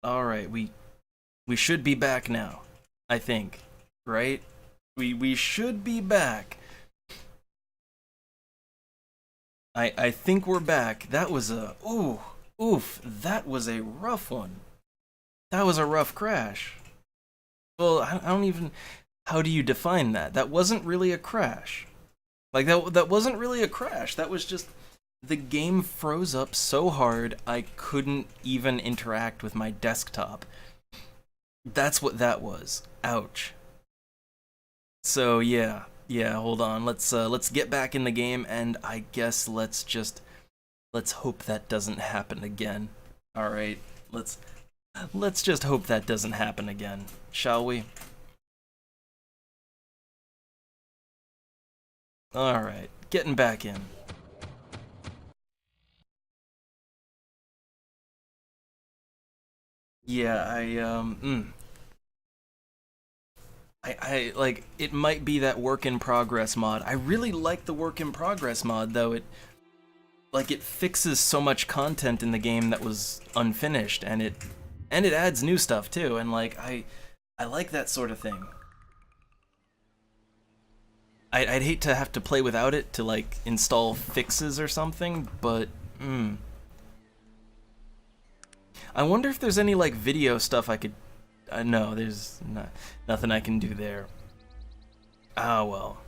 All right, we should be back now. I think, right? We should be back. I think we're back. That was a oof. That was a rough one. That was a rough crash. Well, I don't even. How do you define that? That wasn't really a crash. Like that wasn't really a crash. That was just the game froze up so hard I couldn't even interact with my desktop. That's what that was. Ouch. So yeah. Hold on. Let's get back in the game, and I guess let's hope that doesn't happen again. All right. Let's just hope that doesn't happen again, shall we? All right. Getting back in. Yeah, I like it might be that work in progress mod. I really like the work in progress mod though. It fixes so much content in the game that was unfinished, and it adds new stuff too, and I like that sort of thing. I'd hate to have to play without it to like install fixes or something, but I wonder if there's any like video stuff I could. No, there's nothing I can do there. Ah well.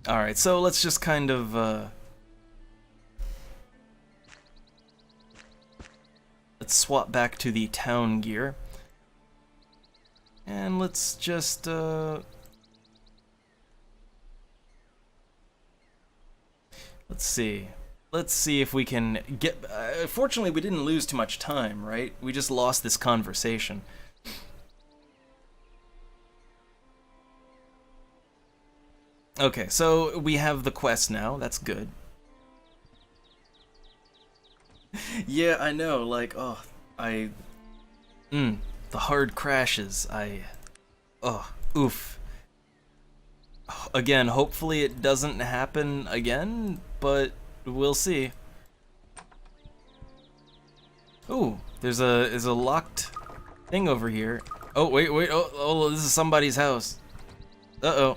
All right, so let's just kind of let's swap back to the town gear, and let's just let's see. Let's see if we can get. Fortunately, we didn't lose too much time, right? We just lost this conversation. Okay, so we have the quest now. That's good. Yeah, I know. Like, oh, I. The hard crashes. Oh, oof. Again, hopefully it doesn't happen again, but we'll see. Ooh, there's a locked thing over here. Oh wait. Oh, this is somebody's house. Uh-oh.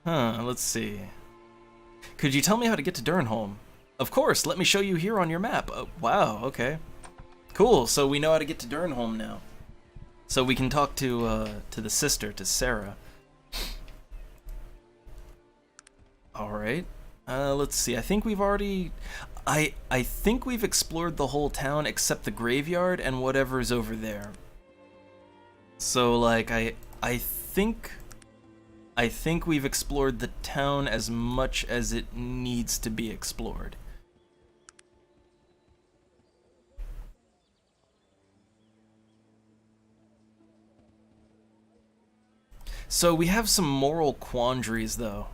Huh, let's see. Could you tell me how to get to Durnholm? Of course, let me show you here on your map. Oh, wow, okay. Cool, so we know how to get to Durnholm now. So we can talk to the sister, to Sarah. Alright. Let's see, I think we've already... I think we've explored the whole town except the graveyard and whatever's over there. So, like, I think... I think we've explored the town as much as it needs to be explored. So we have some moral quandaries, though.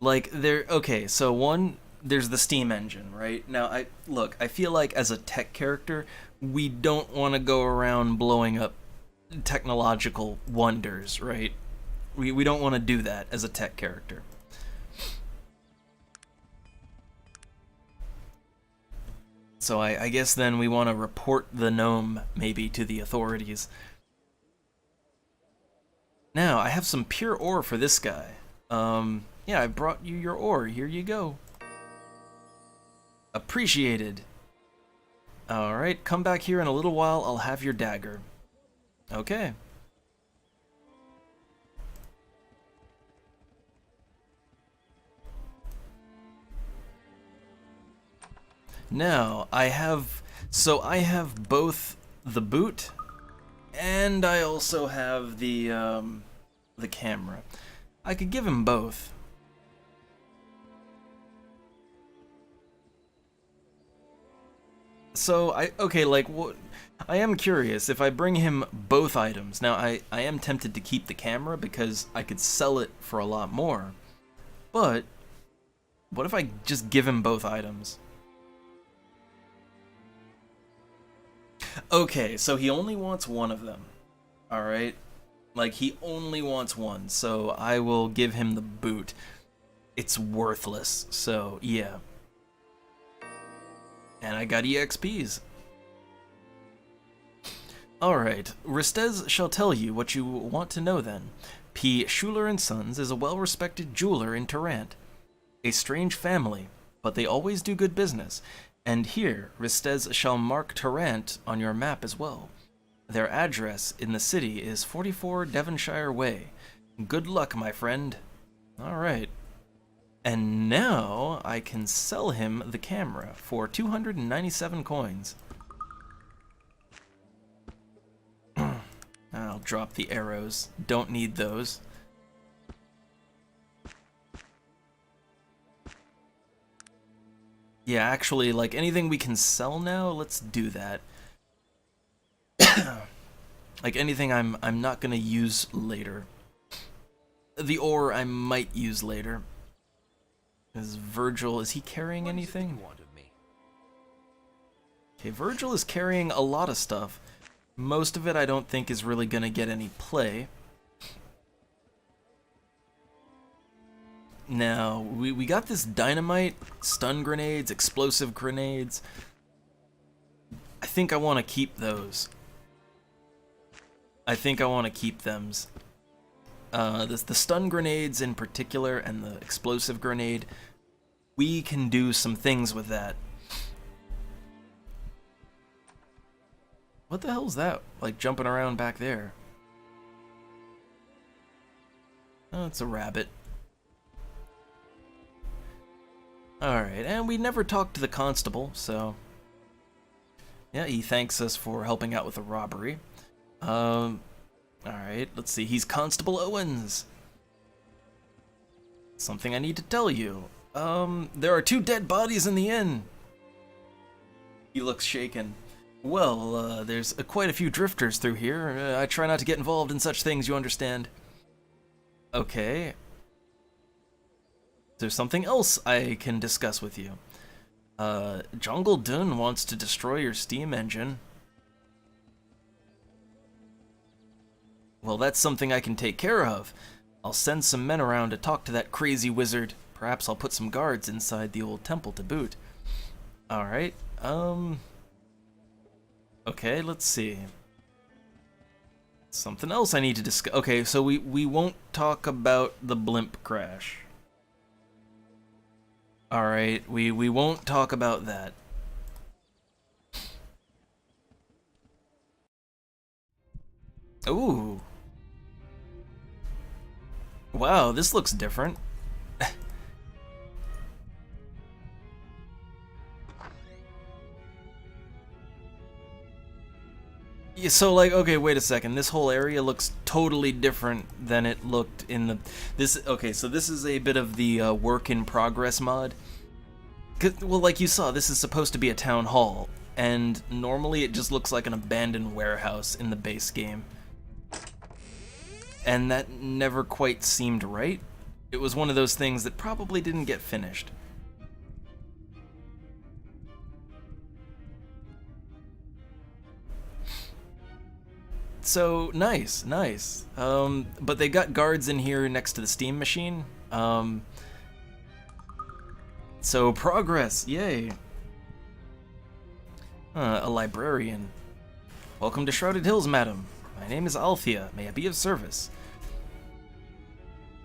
Okay, so one, there's the steam engine, right? Now, I feel like as a tech character, we don't want to go around blowing up technological wonders, right? We don't want to do that as a tech character. So I guess then we want to report the gnome, maybe, to the authorities. Now, I have some pure ore for this guy. Yeah, I brought you your ore. Here you go. Appreciated. Alright, come back here in a little while. I'll have your dagger. Okay. Now, I have both the boot and I also have the camera. I could give him both. So okay, like what I am curious if I bring him both items. Now I am tempted to keep the camera because I could sell it for a lot more. But what if I just give him both items? Okay, so he only wants one of them. Alright? Like, he only wants one, so I will give him the boot. It's worthless, so yeah. And I got EXPs. Alright, Ristez shall tell you what you want to know then. P. Schuler & Sons is a well-respected jeweler in Tarrant. A strange family, but they always do good business. And here, Ristez shall mark Tarrant on your map as well. Their address in the city is 44 Devonshire Way. Good luck, my friend. Alright. And now I can sell him the camera for 297 coins. I'll drop the arrows. Don't need those. Yeah, actually, like, anything we can sell now, let's do that. Like, anything I'm not gonna use later. The ore I might use later. Is Virgil, is he carrying anything? Okay, Virgil is carrying a lot of stuff. Most of it I don't think is really gonna get any play. Now, we got this dynamite, stun grenades, explosive grenades. I think I want to keep those. I think I want to keep them. The stun grenades in particular and the explosive grenade, we can do some things with that. What the hell's that? Like jumping around back there. Oh, it's a rabbit. Alright, and we never talked to the constable, so... yeah, he thanks us for helping out with the robbery. Alright, let's see, he's Constable Owens. Something I need to tell you. There are 2 dead bodies in the inn. He looks shaken. Well, there's quite a few drifters through here. I try not to get involved in such things, you understand. Okay. There's something else I can discuss with you. Jungle Dun wants to destroy your steam engine. Well, that's something I can take care of. I'll send some men around to talk to that crazy wizard. Perhaps I'll put some guards inside the old temple to boot. Alright, okay, let's see. Something else I need to discuss. Okay, so we won't talk about the blimp crash. Alright, we won't talk about that. Ooh. Wow, this looks different. Yeah, so like, okay, wait a second. This whole area looks totally different than it looked in the... Okay, so this is a bit of the work in progress mod. Well, like you saw, this is supposed to be a town hall, and normally it just looks like an abandoned warehouse in the base game. And that never quite seemed right. It was one of those things that probably didn't get finished. So, nice, nice. But they got guards in here next to the steam machine. So, progress, yay. A librarian. Welcome to Shrouded Hills, madam. My name is Althea. May I be of service?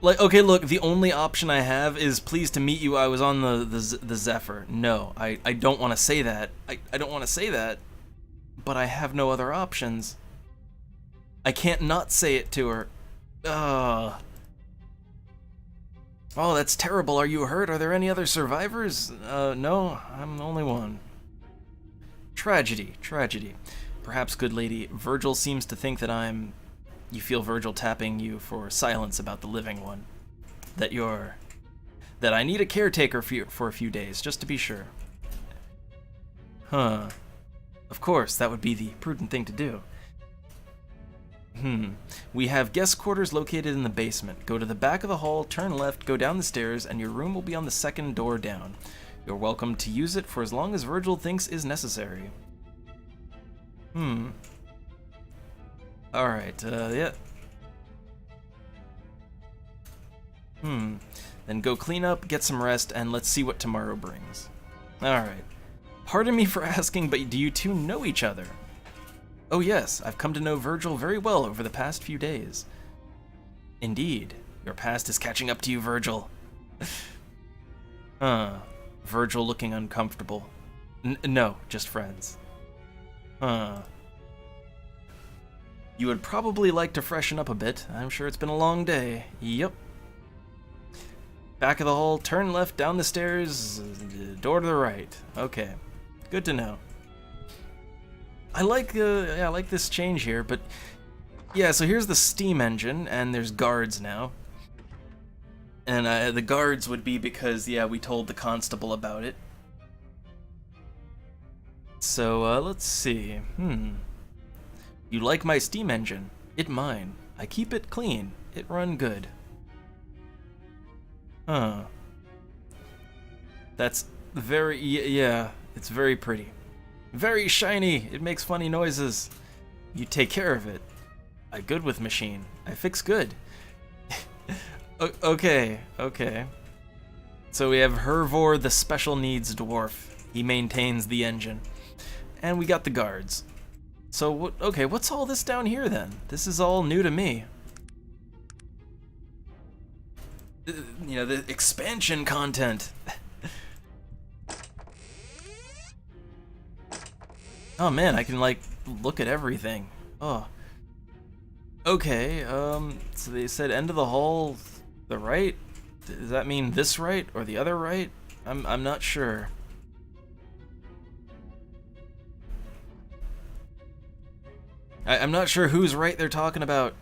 Like, okay, look, the only option I have is pleased to meet you. I was on the Zephyr. No, I don't want to say that. I don't want to say that. But I have no other options. I can't not say it to her. Oh, that's terrible. Are you hurt? Are there any other survivors? No, I'm the only one. Tragedy, tragedy. Perhaps, good lady, Virgil seems to think that you feel Virgil tapping you for silence about the living one. That I need a caretaker for a few days, just to be sure. Huh. Of course, that would be the prudent thing to do. We have guest quarters located in the basement. Go to the back of the hall, turn left, go down the stairs, and your room will be on the second door down. You're welcome to use it for as long as Virgil thinks is necessary. Alright, yeah. Then go clean up, get some rest, and let's see what tomorrow brings. Alright. Pardon me for asking, but do you two know each other? Oh yes, I've come to know Virgil very well over the past few days. Indeed. Your past is catching up to you, Virgil. Virgil looking uncomfortable. No, just friends. You would probably like to freshen up a bit. I'm sure it's been a long day. Yep. Back of the hall, turn left down the stairs, door to the right. Okay, good to know. I like this change here, but yeah. So here's the steam engine, and there's guards now. And the guards would be because we told the constable about it. So let's see. You like my steam engine? It mine. I keep it clean. It run good. That's very, it's very pretty. Very shiny, it makes funny noises. You take care of it. I good with machine. I fix good. Okay. So we have Hervor, the special needs dwarf. He maintains the engine. And we got the guards. So, what's all this down here then? This is all new to me. The expansion content. Oh man, I can look at everything. Oh. Okay, so they said end of the hall, the right? Does that mean this right or the other right? I'm not sure. I'm not sure whose right they're talking about.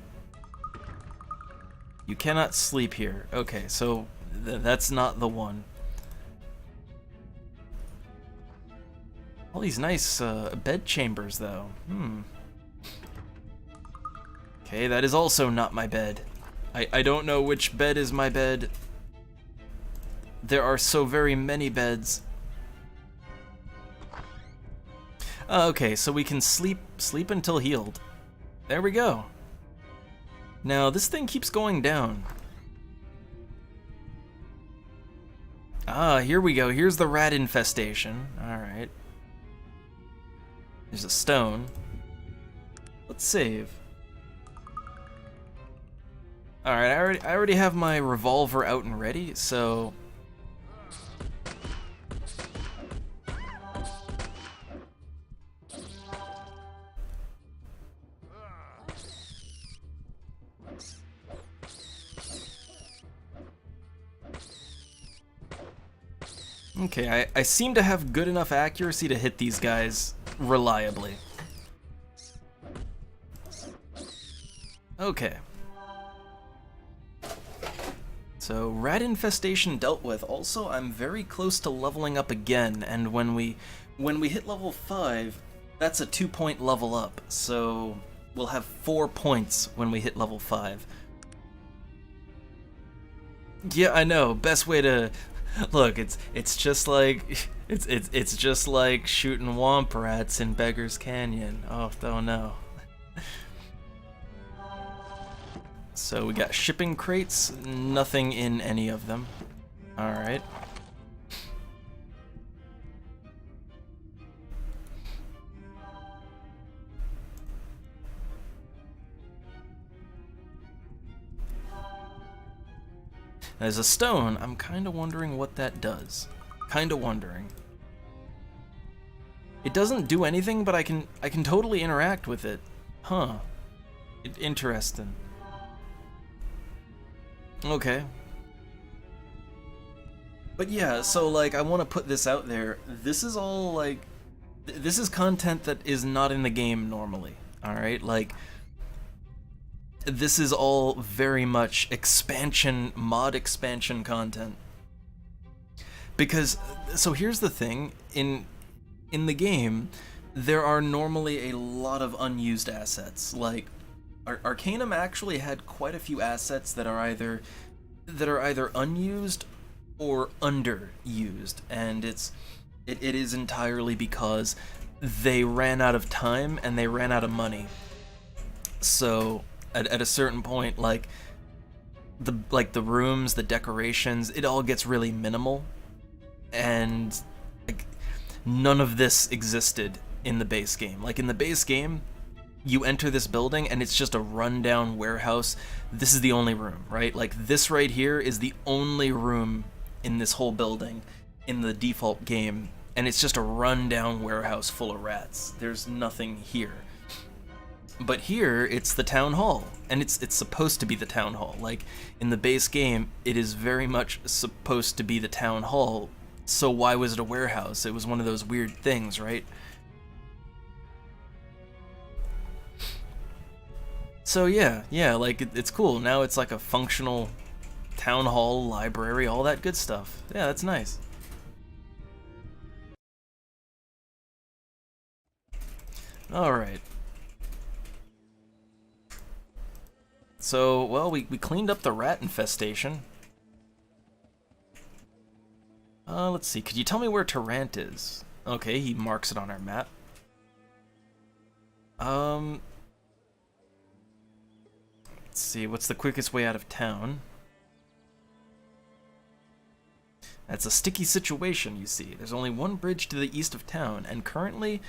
You cannot sleep here. Okay, so that's not the one. All these nice bed chambers, though. Okay, that is also not my bed. I don't know which bed is my bed. There are so very many beds. Okay, so we can sleep until healed. There we go. Now, this thing keeps going down. Here we go. Here's the rat infestation. Alright. There's a stone. Let's save. Alright, I already have my revolver out and ready, so... Okay, I seem to have good enough accuracy to hit these guys reliably. Okay. So, rat infestation dealt with. Also, I'm very close to leveling up again, and when we hit level 5, that's a 2-point level up. So, we'll have 4 points when we hit level 5. Yeah, I know. Best way to look, it's just like it's just like shooting womp rats in Beggar's Canyon. Oh no. So we got shipping crates, nothing in any of them. Alright. There's a stone. I'm kind of wondering what that does. Kind of wondering. It doesn't do anything, but I can totally interact with it. Huh. Interesting. Okay. But yeah, so I want to put this out there. This is all this is content that is not in the game normally. Alright? This is all very much mod expansion content. Because, so here's the thing, in the game, there are normally a lot of unused assets. Arcanum actually had quite a few assets that are either unused or underused, and it is entirely because they ran out of time and they ran out of money. So at a certain point, the rooms, the decorations, it all gets really minimal, and none of this existed in the base game. Like, in the base game, you enter this building and it's just a rundown warehouse. This is the only room, right? Like, this right here is the only room in this whole building in the default game, and it's just a rundown warehouse full of rats. There's nothing here. But here, it's the town hall, and it's supposed to be the town hall. Like, in the base game, it is very much supposed to be the town hall, so why was it a warehouse? It was one of those weird things, right? So yeah, like, it's cool. Now it's like a functional town hall, library, all that good stuff. Yeah, that's nice. Alright. So, well, we cleaned up the rat infestation. Let's see, could you tell me where Tarrant is? Okay, he marks it on our map. Let's see, what's the quickest way out of town? That's a sticky situation, you see. There's only one bridge to the east of town, and currently,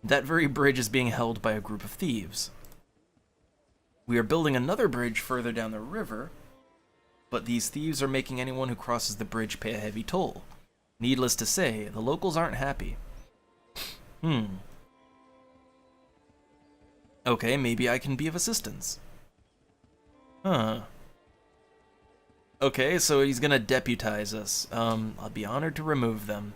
that very bridge is being held by a group of thieves. We are building another bridge further down the river, but these thieves are making anyone who crosses the bridge pay a heavy toll. Needless to say, the locals aren't happy. Okay, maybe I can be of assistance. Huh. Okay, so he's gonna deputize us. I'll be honored to remove them.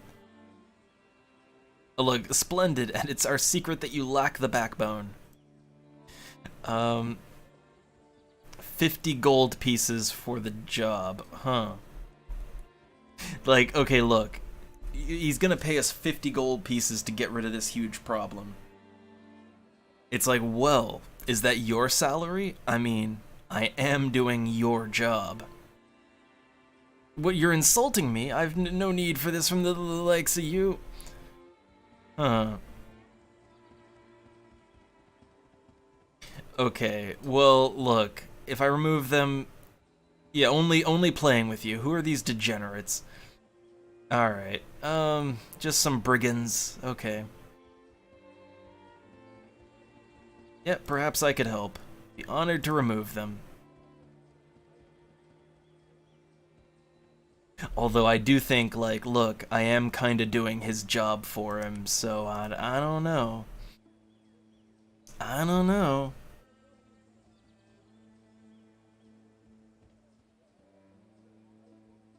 Oh, look, splendid, and it's our secret that you lack the backbone. 50 gold pieces for the job, huh? Like, okay, look. He's gonna pay us 50 gold pieces to get rid of this huge problem. It's like, well, is that your salary? I mean, I am doing your job. What, you're insulting me? I've no need for this from the likes of you. Huh. Okay, well, look. If I remove them... Yeah, only playing with you. Who are these degenerates? Alright, just some brigands. Okay. Yep, perhaps I could help. Be honored to remove them. Although I do think, like, look, I am kinda doing his job for him, so I don't know. I don't know.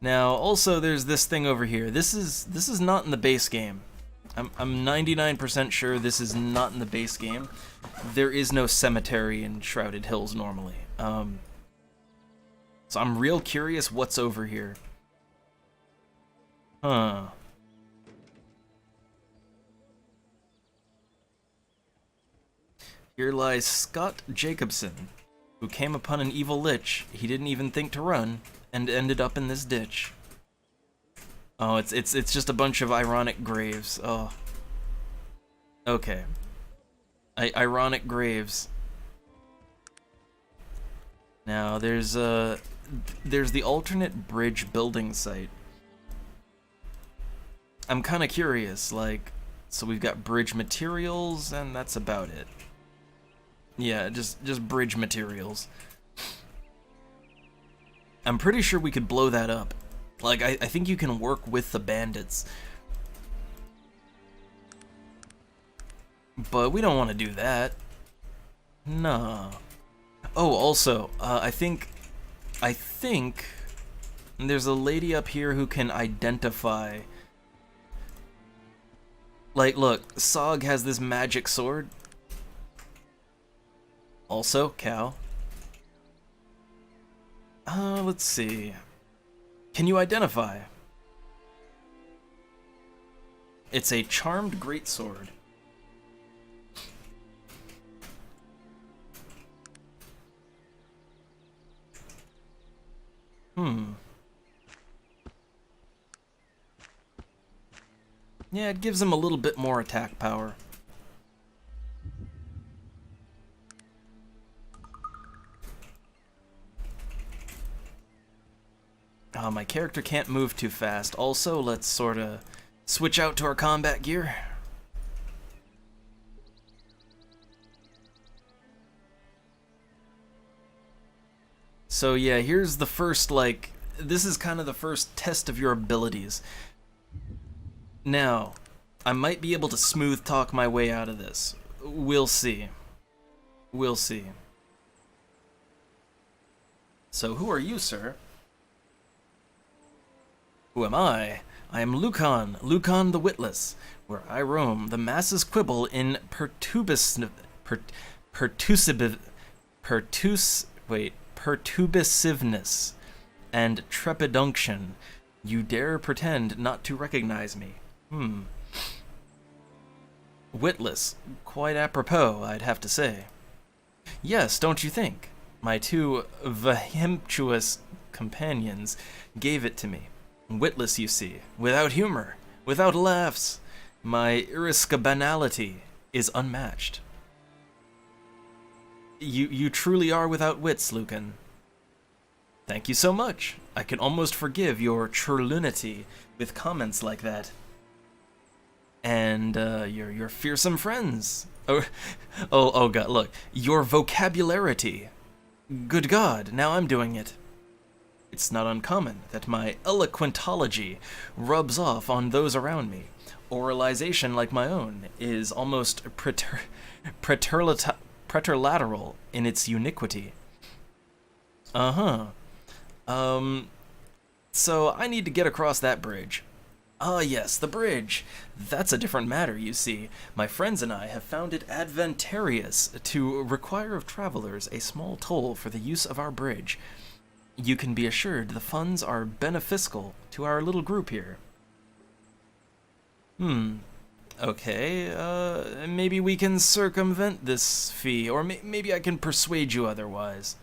Now, also, there's this thing over here. This is not in the base game. I'm 99% sure this is not in the base game. There is no cemetery in Shrouded Hills normally. So I'm real curious what's over here. Huh. Here lies Scott Jacobson, who came upon an evil lich he didn't even think to run, and ended up in this ditch. Oh, it's just a bunch of ironic graves. Oh. Okay. Ironic graves. Now, there's the alternate bridge building site. I'm kind of curious, like, so we've got bridge materials, and that's about it. Yeah, just bridge materials. I'm pretty sure we could blow that up. Like, I think you can work with the bandits. But we don't want to do that. Nah. Oh, also, I think there's a lady up here who can identify. Like, look, Sog has this magic sword. Also, cow. Let's see. Can you identify? It's a charmed greatsword. Yeah, it gives him a little bit more attack power. My character can't move too fast. Also, let's sort of switch out to our combat gear. So yeah, here's the first, like, this is kind of the first test of your abilities. Now, I might be able to smooth talk my way out of this. We'll see. We'll see. So who are you, sir? Who am I? I am Lucan, Lucan the Witless. Where I roam, the masses quibble in perturbativeness and trepidunction. You dare pretend not to recognize me. Witless. Quite apropos, I'd have to say. Yes, don't you think? My two vehemtuous companions gave it to me. Witless, you see, without humor, without laughs. My irascibility is unmatched. You truly are without wits, Lucan. Thank you so much. I can almost forgive your churlunity with comments like that. And your fearsome friends. Oh God! Look, your vocabularity. Good God! Now I'm doing it. It's not uncommon that my eloquentology rubs off on those around me. Oralization like my own is almost preterlateral in its uniquity. So I need to get across that bridge. Ah, yes, the bridge. That's a different matter, you see. My friends and I have found it advantageous to require of travelers a small toll for the use of our bridge. You can be assured the funds are beneficial to our little group here. Okay, maybe we can circumvent this fee, or maybe I can persuade you otherwise.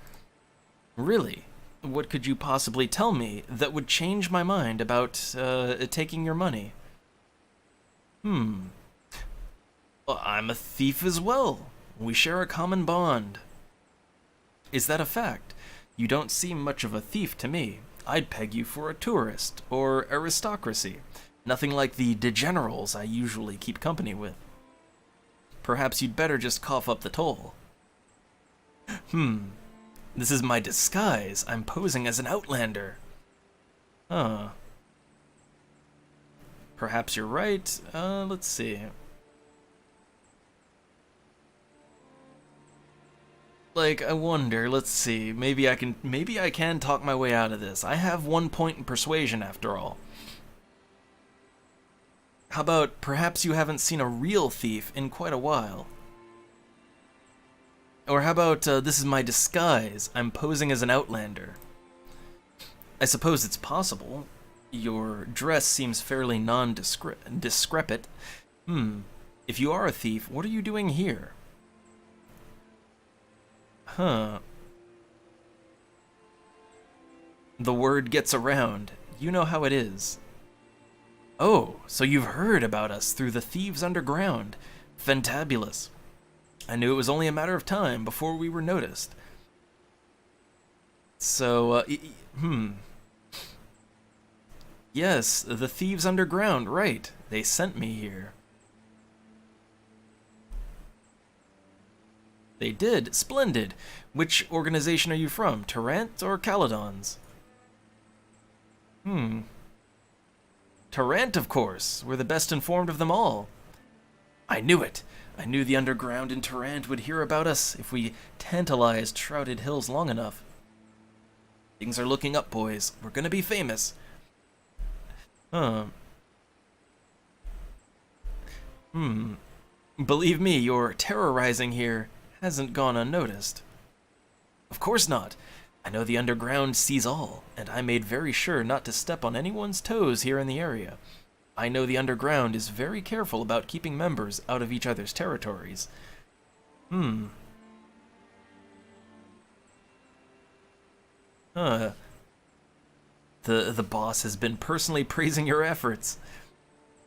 Really? What could you possibly tell me that would change my mind about, taking your money? Well, I'm a thief as well. We share a common bond. Is that a fact? You don't seem much of a thief to me. I'd peg you for a tourist, or aristocracy. Nothing like the degenerals I usually keep company with. Perhaps you'd better just cough up the toll. This is my disguise. I'm posing as an outlander. Perhaps you're right. Let's see. Like, I wonder, let's see. Maybe I can talk my way out of this. I have 1 point in persuasion after all. How about, perhaps you haven't seen a real thief in quite a while? Or how about, this is my disguise. I'm posing as an outlander. I suppose it's possible. Your dress seems fairly discrepant. If you are a thief, what are you doing here? The word gets around. You know how it is. Oh, so you've heard about us through the thieves underground. Fantabulous. I knew it was only a matter of time before we were noticed. So, Yes, the thieves underground, right. They sent me here. They did? Splendid. Which organization are you from? Tarrant or Caledons? Tarrant, of course. We're the best informed of them all. I knew it. I knew the underground in Tarrant would hear about us if we tantalized Shrouded Hills long enough. Things are looking up, boys. We're gonna be famous. Believe me, your terrorizing here hasn't gone unnoticed. Of course not. I know the underground sees all, and I made very sure not to step on anyone's toes here in the area. I know the underground is very careful about keeping members out of each other's territories. The boss has been personally praising your efforts.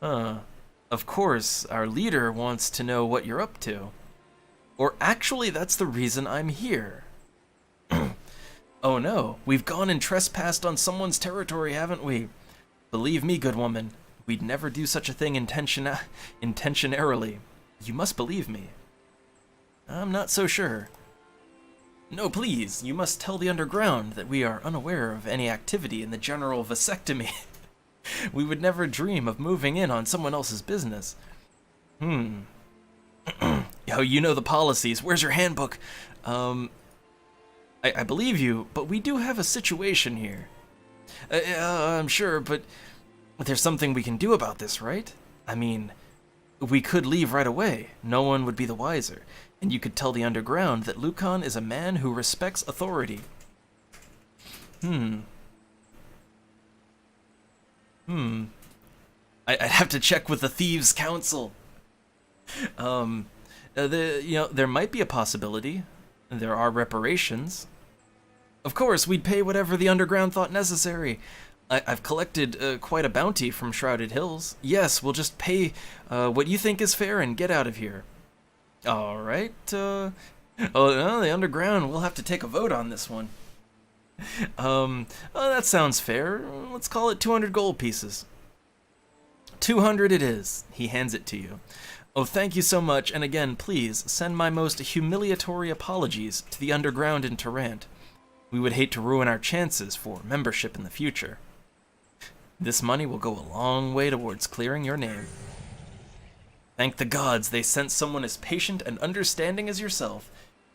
Of course, our leader wants to know what you're up to. Or actually, that's the reason I'm here. Oh no, we've gone and trespassed on someone's territory, haven't we? Believe me, good woman, We'd never do such a thing intentionarily. You must believe me. I'm not so sure. No, please, you must tell the underground that we are unaware of any activity in the general vasectomy. We would never dream of moving in on someone else's business. Oh, you know the policies. Where's your handbook? I believe you, but we do have a situation here. I'm sure, but there's something we can do about this, right? I mean, we could leave right away. No one would be the wiser. And you could tell the underground that Lucan is a man who respects authority. I'd have to check with the Thieves' Council. There might be a possibility. There are reparations. Of course, we'd pay whatever the underground thought necessary. I've collected quite a bounty from Shrouded Hills. Yes, we'll just pay what you think is fair and get out of here. All right. Oh, no, the underground. We'll have to take a vote on this one. That sounds fair. Let's call it 200 gold pieces. 200 it is. He hands it to you. Oh, thank you so much, and again, please, send my most humiliatory apologies to the underground in Tarant. We would hate to ruin our chances for membership in the future. This money will go a long way towards clearing your name. Thank the gods they sent someone as patient and understanding as yourself,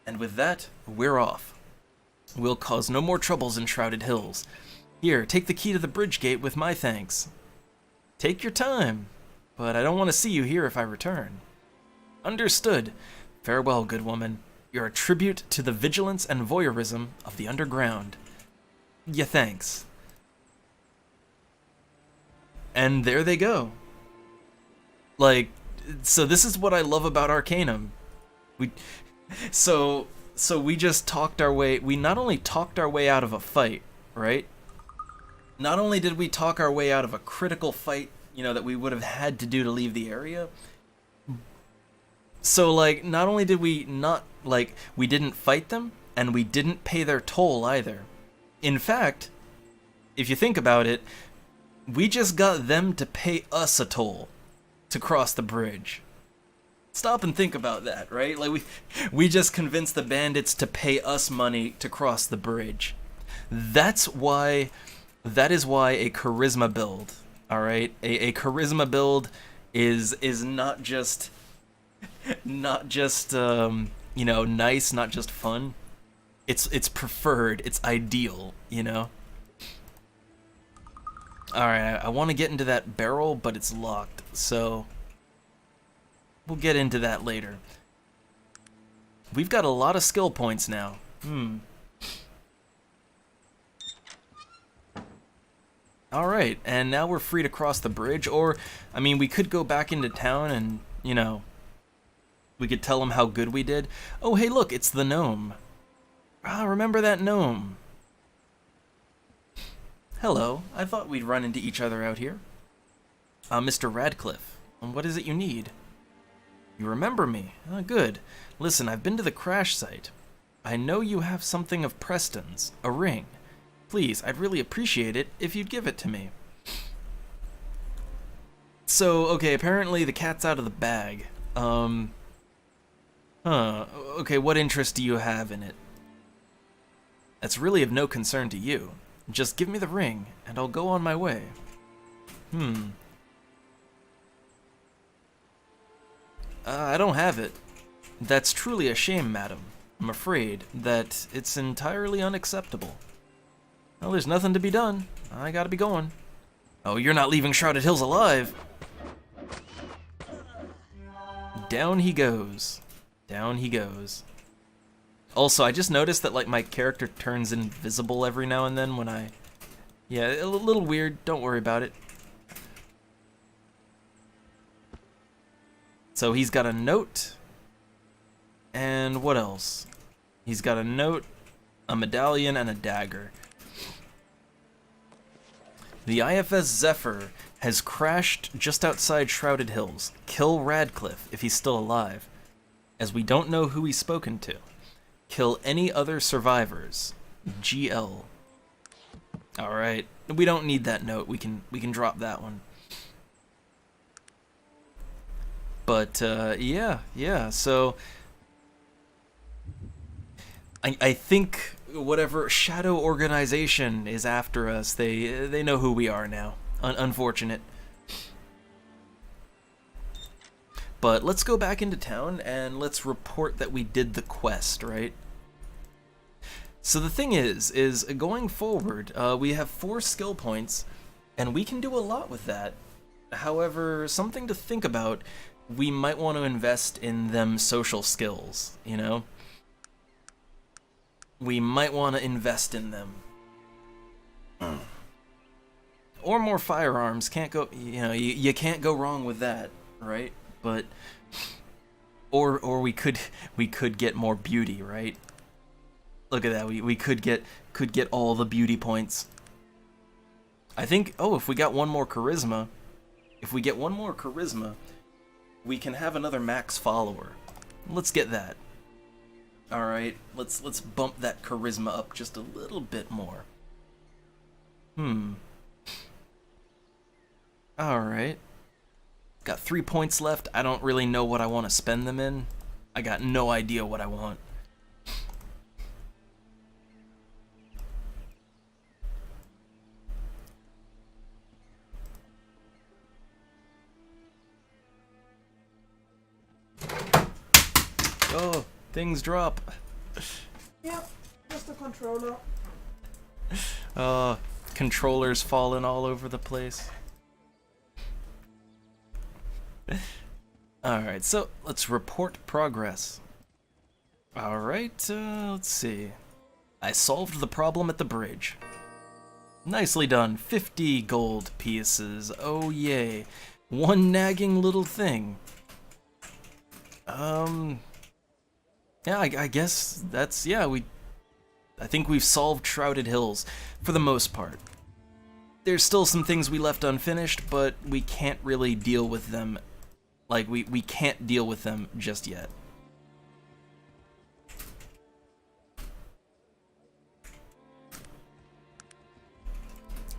and with that, we're off. We'll cause no more troubles in Shrouded Hills. Here, take the key to the bridge gate with my thanks. Take your time, but I don't want to see you here if I return. Understood. Farewell, good woman. You're a tribute to the vigilance and voyeurism of the underground. Ya thanks. And there they go. Like, so this is what I love about Arcanum. So we just talked our way, we not only talked our way out of a fight, right? Not only did we talk our way out of a critical fight, that we would have had to do to leave the area. So, like, not only did we we didn't fight them, and we didn't pay their toll either. In fact, if you think about it, we just got them to pay us a toll to cross the bridge. Stop and think about that, right? Like, we just convinced the bandits to pay us money to cross the bridge. That is why a charisma build, all right? A charisma build is not just nice, not just fun. It's preferred, it's ideal, Alright, I want to get into that barrel, but it's locked, so we'll get into that later. We've got a lot of skill points now. Alright, and now we're free to cross the bridge, or, I mean, we could go back into town and, we could tell them how good we did. Oh, hey, look, it's the gnome. Remember that gnome? Hello, I thought we'd run into each other out here. Mr. Radcliffe, what is it you need? You remember me? Good. Listen, I've been to the crash site. I know you have something of Preston's, a ring. Please, I'd really appreciate it if you'd give it to me. So, okay, apparently the cat's out of the bag. Okay, what interest do you have in it? That's really of no concern to you. Just give me the ring, and I'll go on my way. I don't have it. That's truly a shame, madam. I'm afraid that it's entirely unacceptable. Well, there's nothing to be done. I gotta be going. Oh, you're not leaving Shrouded Hills alive! Down he goes. Down he goes. Also, I just noticed that, like, my character turns invisible every now and then when I... Yeah, a little weird. Don't worry about it. So he's got a note. And what else? He's got a note, a medallion, and a dagger. The IFS Zephyr has crashed just outside Shrouded Hills. Kill Radcliffe if he's still alive, as we don't know who he's spoken to. Kill any other survivors. GL. Alright, we don't need that note. We can drop that one. But yeah. So I think whatever shadow organization is after us, they know who we are now. Unfortunate. But let's go back into town and let's report that we did the quest, right? So the thing is going forward, we have 4 skill points, and we can do a lot with that. However, something to think about, we might want to invest in them social skills, you know? We might want to invest in them. Or more firearms, can't go, you know, you can't go wrong with that, right? But, or we could get more beauty, right? Look at that, we could get all the beauty points. I think, oh, if we got one more charisma, we can have another max follower. Let's get that. Alright, let's bump that charisma up just a little bit more. Alright. Got 3 points left. I don't really know what I want to spend them in. I got no idea what I want. Oh, things drop. Yep, just a controller. Controllers falling all over the place. Alright, so let's report progress. Alright, let's see. I solved the problem at the bridge. Nicely done. 50 gold pieces. Oh yay. One nagging little thing. Yeah, I guess that's, yeah, I think we've solved Shrouded Hills, for the most part. There's still some things we left unfinished, but we can't really deal with them, like, we can't deal with them just yet.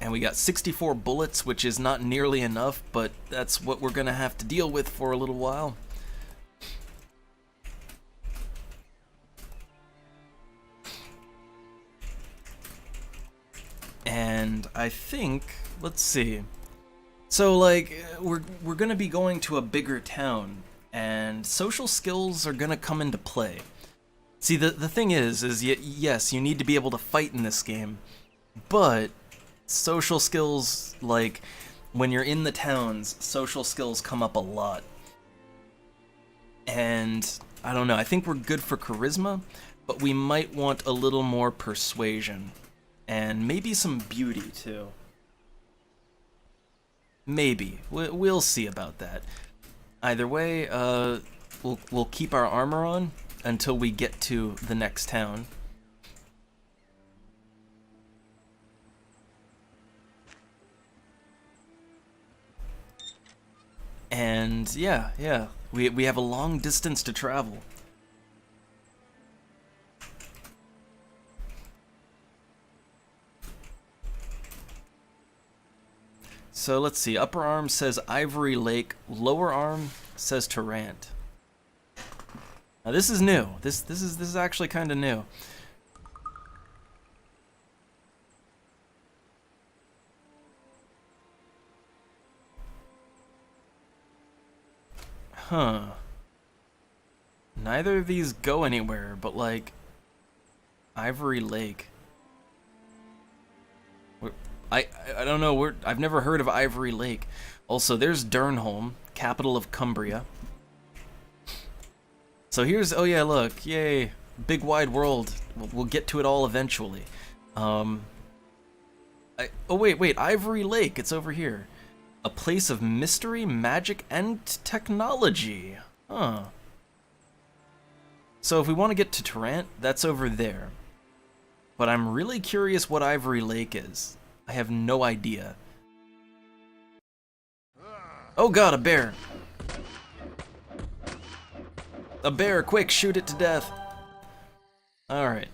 And we got 64 bullets, which is not nearly enough, but that's what we're gonna have to deal with for a little while. And I think, let's see. So like we're gonna be going to a bigger town, and social skills are gonna come into play. See, the thing is yes, you need to be able to fight in this game, but social skills, like when you're in the towns, social skills come up a lot. And I don't know, I think we're good for charisma, but we might want a little more persuasion. And maybe some beauty, too. Maybe. We'll see about that. Either way, we'll keep our armor on until we get to the next town. And yeah, we have a long distance to travel. So let's see, upper arm says Ivory Lake, lower arm says Tarrant. Now this is new. This is actually kind of new. Huh. Neither of these go anywhere, but like Ivory Lake. I don't know, I've never heard of Ivory Lake. Also, there's Durnholm, capital of Cumbria. So here's, oh yeah, look, yay, big wide world. We'll get to it all eventually. Oh wait, Ivory Lake, it's over here. A place of mystery, magic, and technology. Huh. So if we want to get to Tarrant, that's over there. But I'm really curious what Ivory Lake is. I have no idea. Oh god, a bear! A bear, quick, shoot it to death! Alright.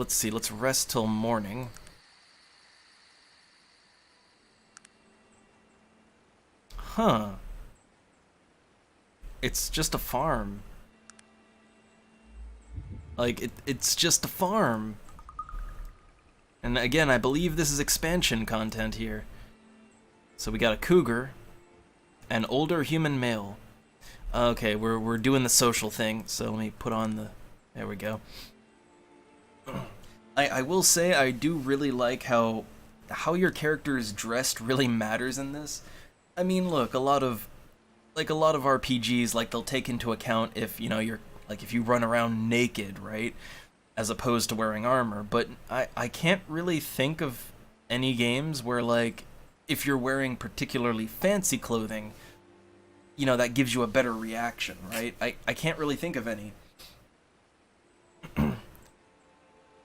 Let's see, let's rest till morning. Huh. It's just a farm. Like, it's just a farm. And again, I believe this is expansion content here. So we got a cougar, an older human male. Okay, we're doing the social thing, so let me put on the... There we go. I will say I do really like how your character is dressed really matters in this. I mean, look, a lot of RPGs, like, they'll take into account if, you know, you're like, if you run around naked, right, as opposed to wearing armor. But I can't really think of any games where, like, if you're wearing particularly fancy clothing, you know, that gives you a better reaction, right? I can't really think of any.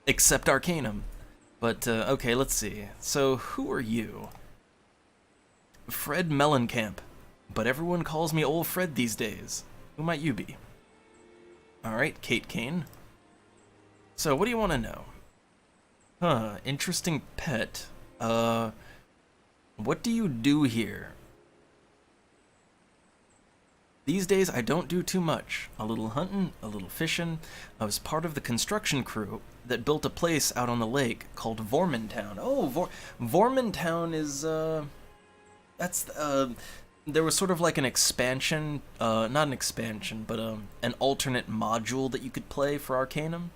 Except Arcanum. But, okay, let's see. So, who are you? Fred Mellencamp. But everyone calls me Old Fred these days. Who might you be? Alright, Kate Kane. So, what do you want to know? Huh, interesting pet. What do you do here? These days, I don't do too much. A little hunting, a little fishing. I was part of the construction crew that built a place out on the lake called Vormantown. Oh, Vormantown is, there was sort of like an expansion, not an expansion, but an alternate module that you could play for Arcanum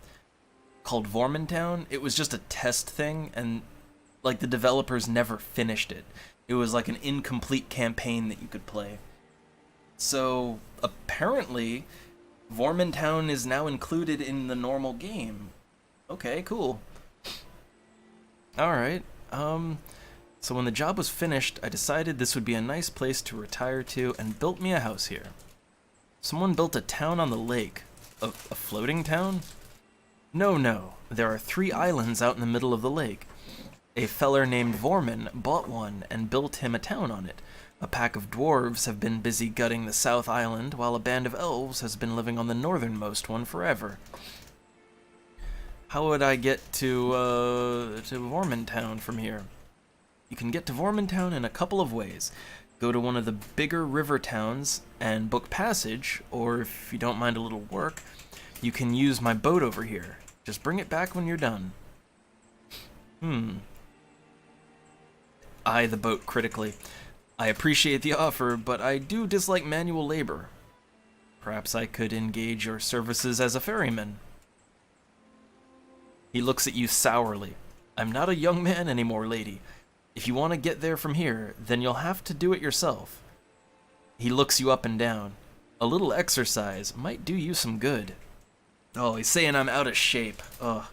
called Vormantown. It was just a test thing, and like the developers never finished it. It was like an incomplete campaign that you could play. So apparently, Vormantown is now included in the normal game. Okay, cool. Alright, so when the job was finished, I decided this would be a nice place to retire to and built me a house here. Someone built a town on the lake. A floating town? No, there are 3 islands out in the middle of the lake. A feller named Vorman bought one and built him a town on it. A pack of dwarves have been busy gutting the South Island, while a band of elves has been living on the northernmost one forever. How would I get to Vormantown from here? You can get to Vormantown in a couple of ways. Go to one of the bigger river towns and book passage, or if you don't mind a little work, you can use my boat over here. Just bring it back when you're done. Eye the boat critically. I appreciate the offer, but I do dislike manual labor. Perhaps I could engage your services as a ferryman. He looks at you sourly. I'm not a young man anymore, lady. If you want to get there from here, then you'll have to do it yourself. He looks you up and down. A little exercise might do you some good. Oh, he's saying I'm out of shape. Ugh.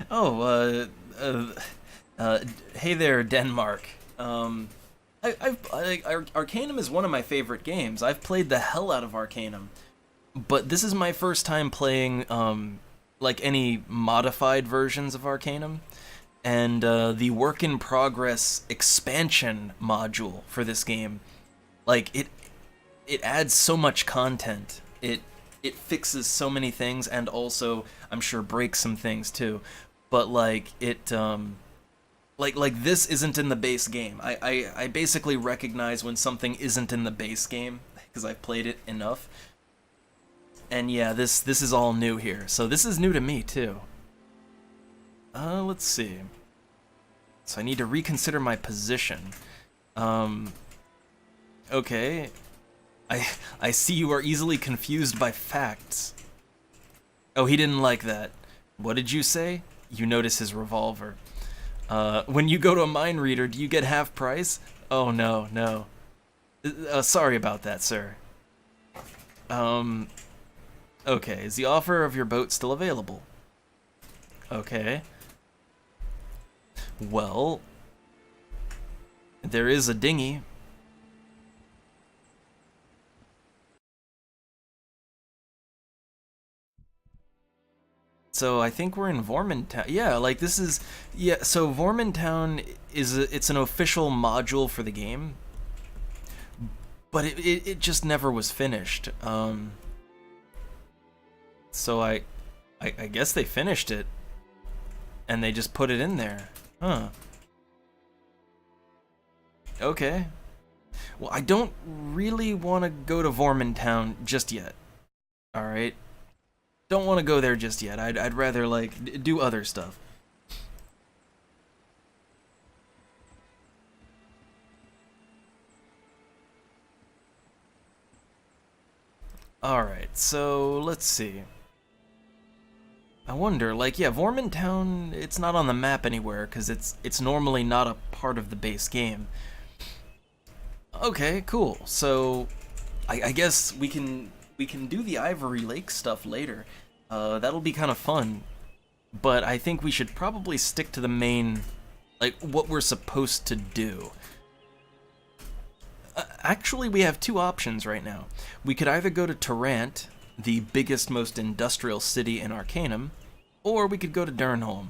Oh, hey there, Denmark. Arcanum is one of my favorite games. I've played the hell out of Arcanum. But this is my first time playing, like, any modified versions of Arcanum. And, the work-in-progress expansion module for this game, like, it adds so much content. It fixes so many things, and also, I'm sure, breaks some things, too. But, like, like this isn't in the base game. I basically recognize when something isn't in the base game, because I've played it enough. And yeah, this is all new here. So this is new to me, too. Let's see. So I need to reconsider my position. Okay. I see you are easily confused by facts. Oh, he didn't like that. What did you say? You notice his revolver. When you go to a mind reader, do you get half price? Oh, no. Sorry about that, sir. Okay, is the offer of your boat still available? Okay. Well, there is a dinghy. So I think we're in Vormantown. Yeah, like this is... Yeah, so Vormantown is it's an official module for the game. But it just never was finished. So I guess they finished it, and they just put it in there. Huh. Okay. Well, I don't really want to go to Vormantown just yet. Alright? Don't want to go there just yet. I'd rather, like, do other stuff. Alright, so let's see. I wonder, like, yeah, Vormantown, it's not on the map anywhere, because it's normally not a part of the base game. Okay, cool. So, I guess we can do the Ivory Lake stuff later. That'll be kind of fun. But I think we should probably stick to the main, like, what we're supposed to do. Actually, we have two options right now. We could either go to Tarrant, the biggest, most industrial city in Arcanum, or we could go to Durnholm,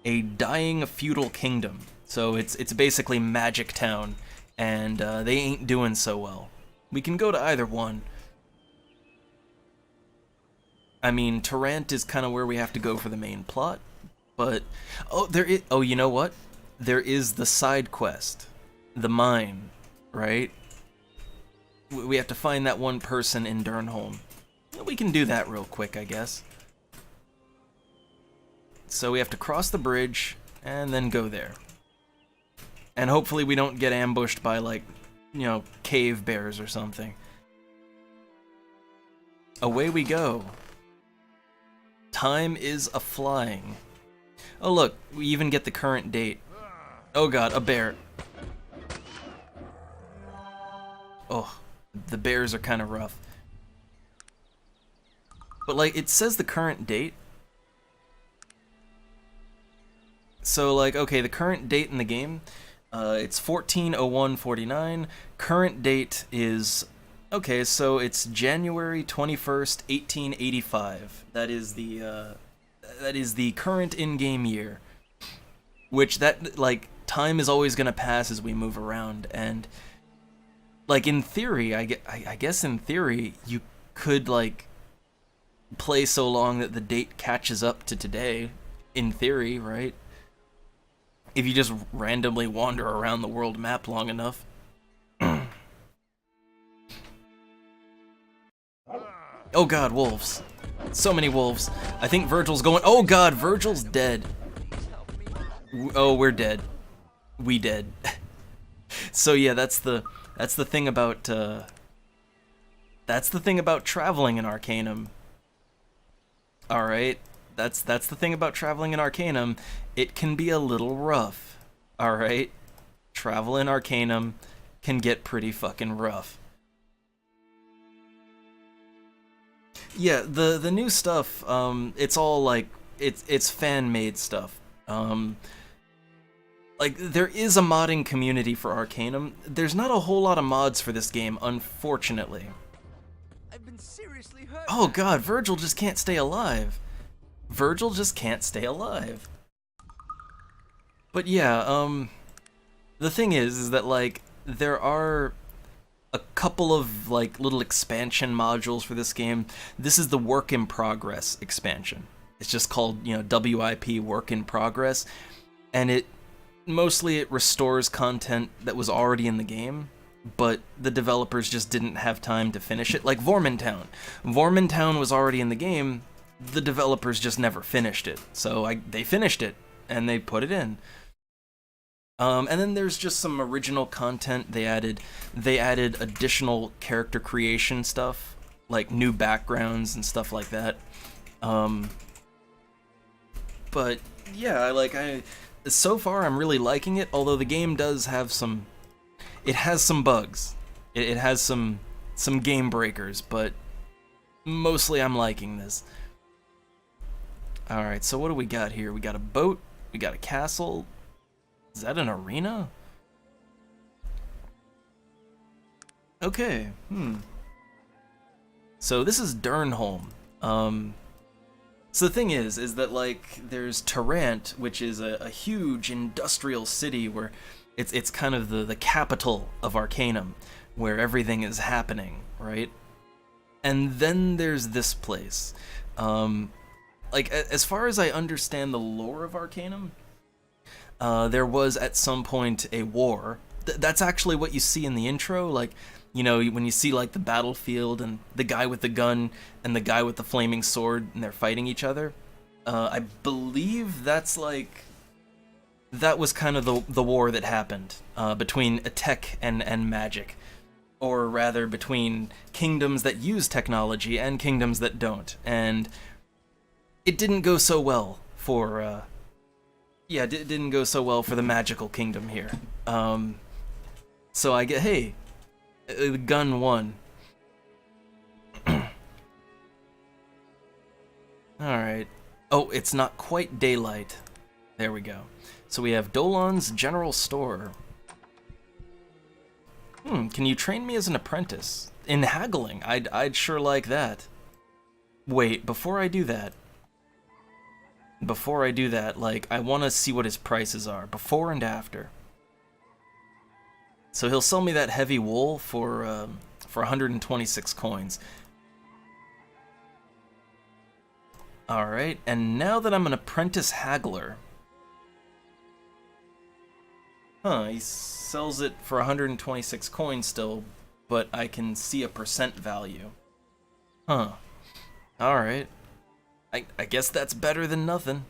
a dying feudal kingdom. So it's basically Magick Town, and they ain't doing so well. We can go to either one. I mean, Tarrant is kind of where we have to go for the main plot, but oh, you know what? There is the side quest, the mine, right? We have to find that one person in Durnholm. We can do that real quick, I guess. So we have to cross the bridge and then go there. And hopefully we don't get ambushed by, like, you know, cave bears or something. Away we go. Time is a-flying. Oh look, we even get the current date. Oh god, a bear. Oh, the bears are kind of rough. But, like, it says the current date. So, like, okay, the current date in the game, it's 14/01/49. Current date is, okay, so it's January 21st, 1885. That is the current in-game year. Which, that, like, time is always gonna pass as we move around, and, like, in theory, I guess in theory, you could, like, play so long that the date catches up to today, in theory, right? If you just randomly wander around the world map long enough. Oh god, wolves. So many wolves. I think Virgil's going. Oh god, Virgil's dead. Oh, we're dead. We dead. So yeah, that's the thing about traveling in Arcanum. All right. That's the thing about traveling in Arcanum. It can be a little rough. All right. Travel in Arcanum can get pretty fucking rough. Yeah, the new stuff, it's all like it's fan-made stuff. Like, there is a modding community for Arcanum. There's not a whole lot of mods for this game, unfortunately. I've been seriously hurt. Oh god, Virgil just can't stay alive. Virgil just can't stay alive. But yeah, the thing is that, like, there are a couple of, like, little expansion modules for this game. This is the Work in Progress expansion. It's just called, you know, WIP Work in Progress, and it restores content that was already in the game, but the developers just didn't have time to finish it. Like Vormantown. Vormantown was already in the game, the developers just never finished it. So they finished it, and they put it in. And then there's just some original content. They added additional character creation stuff, like new backgrounds and stuff like that. But yeah, so far I'm really liking it, although the game does have some bugs. It has some game breakers, but mostly I'm liking this. Alright, so what do we got here? We got a boat, we got a castle. Is that an arena? Okay, So this is Durnholm. So the thing is that, like, there's Tarrant, which is a huge industrial city where it's kind of the capital of Arcanum, where everything is happening, right? And then there's this place. Like, as far as I understand the lore of Arcanum, there was at some point a war. That's actually what you see in the intro. Like, you know, when you see like the battlefield and the guy with the gun and the guy with the flaming sword and they're fighting each other. I believe that's like that was kind of the war that happened between Tech and Magick, or rather between kingdoms that use technology and kingdoms that don't. And it didn't go so well for it didn't go so well for the magical kingdom here. So I get, hey, the gun won. Alright. Oh, it's not quite daylight. There we go. So we have Dolan's General Store. Can you train me as an apprentice? In haggling, I'd sure like that. Wait, before I do that, like, I want to see what his prices are, before and after. So he'll sell me that heavy wool for 126 coins. Alright, and now that I'm an apprentice haggler... he sells it for 126 coins still, but I can see a percent value. Alright. I guess that's better than nothing.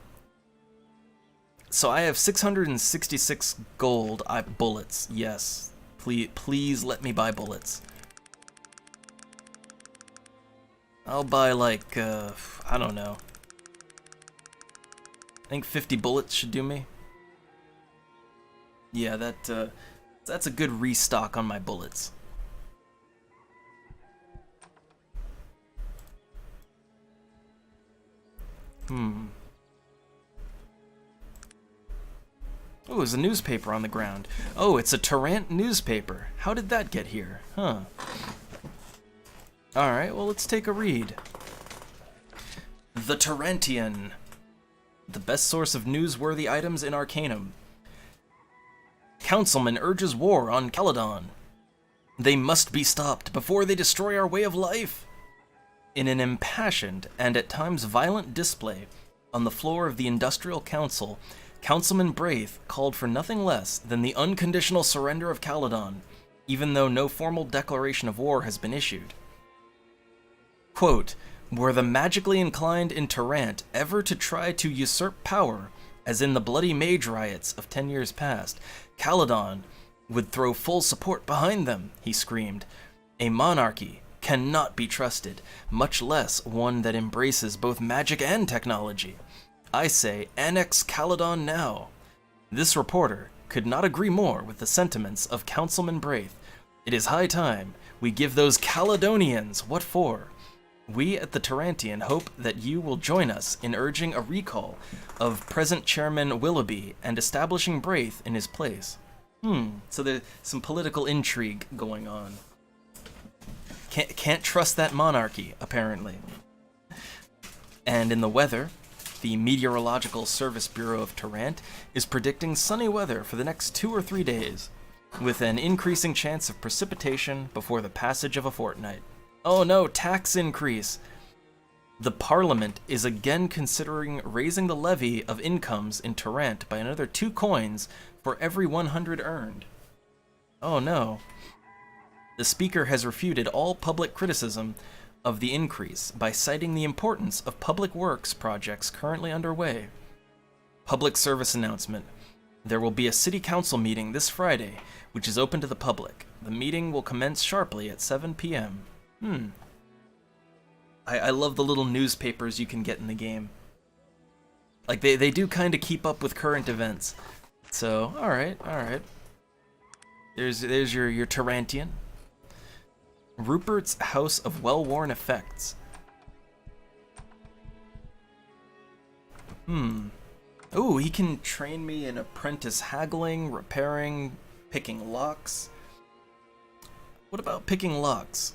So I have 666 gold. Bullets, yes. Please let me buy bullets. I'll buy like, I don't know. I think 50 bullets should do me. Yeah, that's a good restock on my bullets. Oh, there's a newspaper on the ground. Oh, it's a Tarrant newspaper. How did that get here? Alright, well, let's take a read. The Tarantian. The best source of newsworthy items in Arcanum. Councilman urges war on Caledon. They must be stopped before they destroy our way of life. In an impassioned and at times violent display on the floor of the Industrial Council, Councilman Braith called for nothing less than the unconditional surrender of Caledon, even though no formal declaration of war has been issued. Quote, were the magically inclined in Tarrant ever to try to usurp power, as in the Bloody Mage riots of 10 years past, Caledon would throw full support behind them, he screamed. A monarchy cannot be trusted, much less one that embraces both magic and technology. I say, annex Caledon now. This reporter could not agree more with the sentiments of Councilman Braith. It is high time we give those Caledonians what for. We at the Tarantian hope that you will join us in urging a recall of present Chairman Willoughby and establishing Braith in his place. So there's some political intrigue going on. Can't trust that monarchy, apparently. And in the weather, the Meteorological Service Bureau of Tarrant is predicting sunny weather for the next 2 or 3 days, with an increasing chance of precipitation before the passage of a fortnight. Oh no, tax increase! The Parliament is again considering raising the levy of incomes in Tarrant by another 2 coins for every 100 earned. Oh no. The Speaker has refuted all public criticism of the increase by citing the importance of public works projects currently underway. Public service announcement. There will be a City Council meeting this Friday, which is open to the public. The meeting will commence sharply at 7 p.m. I love the little newspapers you can get in the game. Like, they do kind of keep up with current events. So, alright. There's your Tarantian. Rupert's House of Well-Worn Effects. Ooh, he can train me in apprentice haggling, repairing, picking locks. What about picking locks?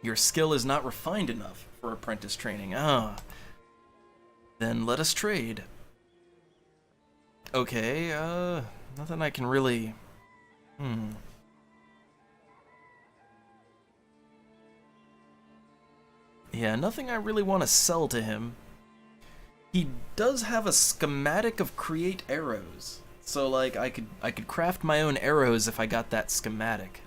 Your skill is not refined enough for apprentice training. Then let us trade. Okay, nothing I can really... Yeah, nothing I really want to sell to him. He does have a schematic of create arrows. So like I could craft my own arrows if I got that schematic.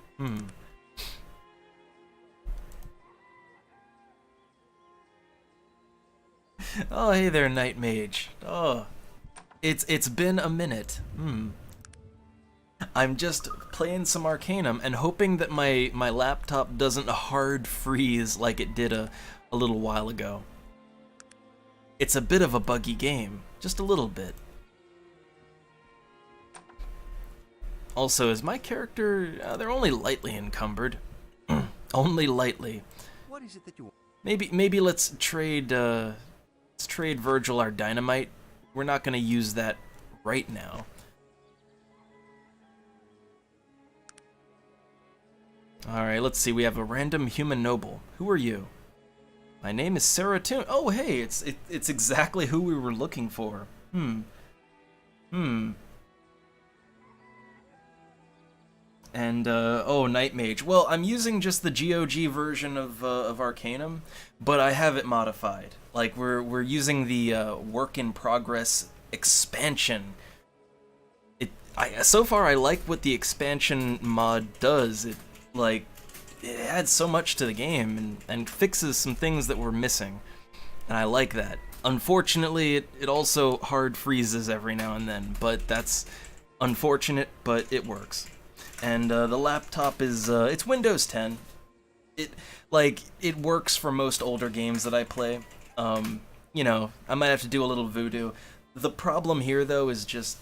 Oh, hey there, Night Mage. Oh, it's been a minute. I'm just playing some Arcanum and hoping that my laptop doesn't hard freeze like it did a little while ago. It's a bit of a buggy game, just a little bit. Also, is my character, they're only lightly encumbered. Only lightly. What is it that you want? Maybe let's trade Virgil our dynamite. We're not gonna use that right now. Alright, let's see, we have a random human noble. Who are you? My name is Sarah Toon. Oh hey, it's exactly who we were looking for. And, oh, Night Mage. Well, I'm using just the GOG version of Arcanum, but I have it modified. Like, we're using the, work in progress expansion. So far, I like what the expansion mod does. It adds so much to the game and fixes some things that were missing. And I like that. Unfortunately, it also hard freezes every now and then, but that's unfortunate, but it works. And the laptop is it's Windows 10. It works for most older games that I play. You know, I might have to do a little voodoo. The problem here though is just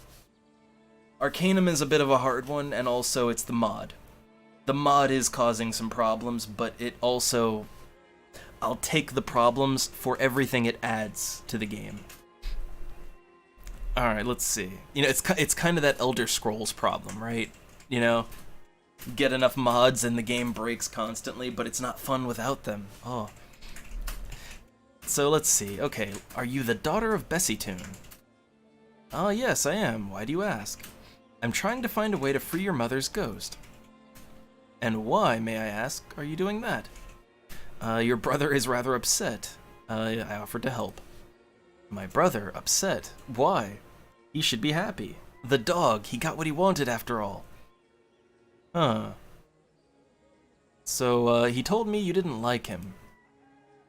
Arcanum is a bit of a hard one, and also it's the mod. The mod is causing some problems, but it also, I'll take the problems for everything it adds to the game. All right, let's see. You know, it's kind of that Elder Scrolls problem, right? You know, get enough mods and the game breaks constantly, but it's not fun without them. Oh. So let's see. Okay, are you the daughter of Bessie Toon? Ah, yes, I am. Why do you ask? I'm trying to find a way to free your mother's ghost. And why, may I ask, are you doing that? Your brother is rather upset. I offered to help. My brother upset? Why? He should be happy. The dog, he got what he wanted after all. Huh. So, he told me you didn't like him.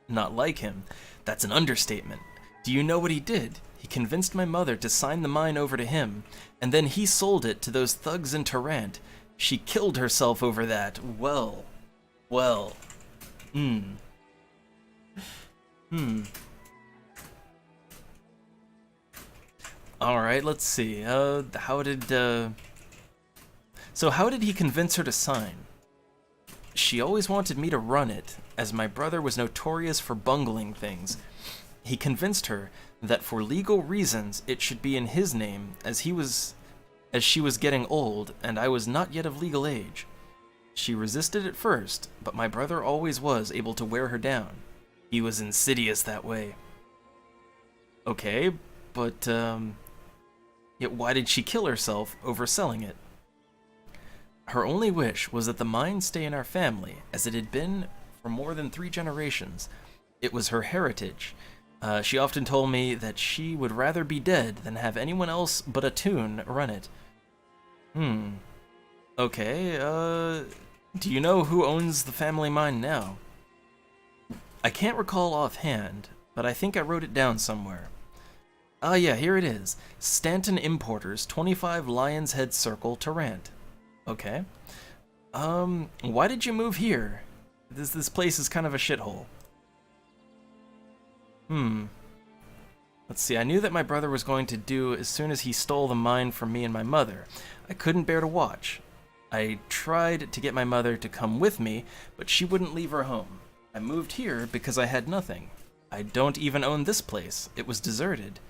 Not like him? That's an understatement. Do you know what he did? He convinced my mother to sign the mine over to him, and then he sold it to those thugs in Tarrant. She killed herself over that. Well. Alright, let's see. How did he convince her to sign? She always wanted me to run it, as my brother was notorious for bungling things. He convinced her that for legal reasons it should be in his name, as she was getting old and I was not yet of legal age. She resisted at first, but my brother always was able to wear her down. He was insidious that way. Okay, but yet why did she kill herself over selling it? Her only wish was that the mine stay in our family, as it had been for more than 3 generations. It was her heritage. She often told me that she would rather be dead than have anyone else but a Toon run it. Okay, do you know who owns the family mine now? I can't recall offhand, but I think I wrote it down somewhere. Ah yeah, here it is. Stanton Importers, 25 Lion's Head Circle, Tarrant. Okay. Why did you move here? This place is kind of a shithole. Let's see, I knew that my brother was going to do as soon as he stole the mine from me and my mother. I couldn't bear to watch. I tried to get my mother to come with me, but she wouldn't leave her home. I moved here because I had nothing. I don't even own this place. It was deserted.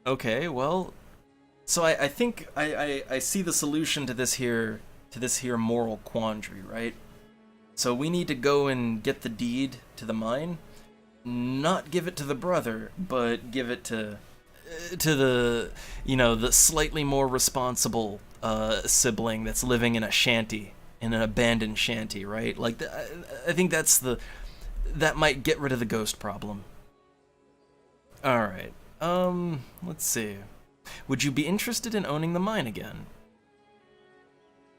Okay, well, so I think I see the solution to this here moral quandary, right? So we need to go and get the deed to the mine, not give it to the brother, but give it to the, you know, the slightly more responsible sibling that's living in a shanty in an abandoned shanty, right? Like, I think that might get rid of the ghost problem. Alright, let's see. Would you be interested in owning the mine again?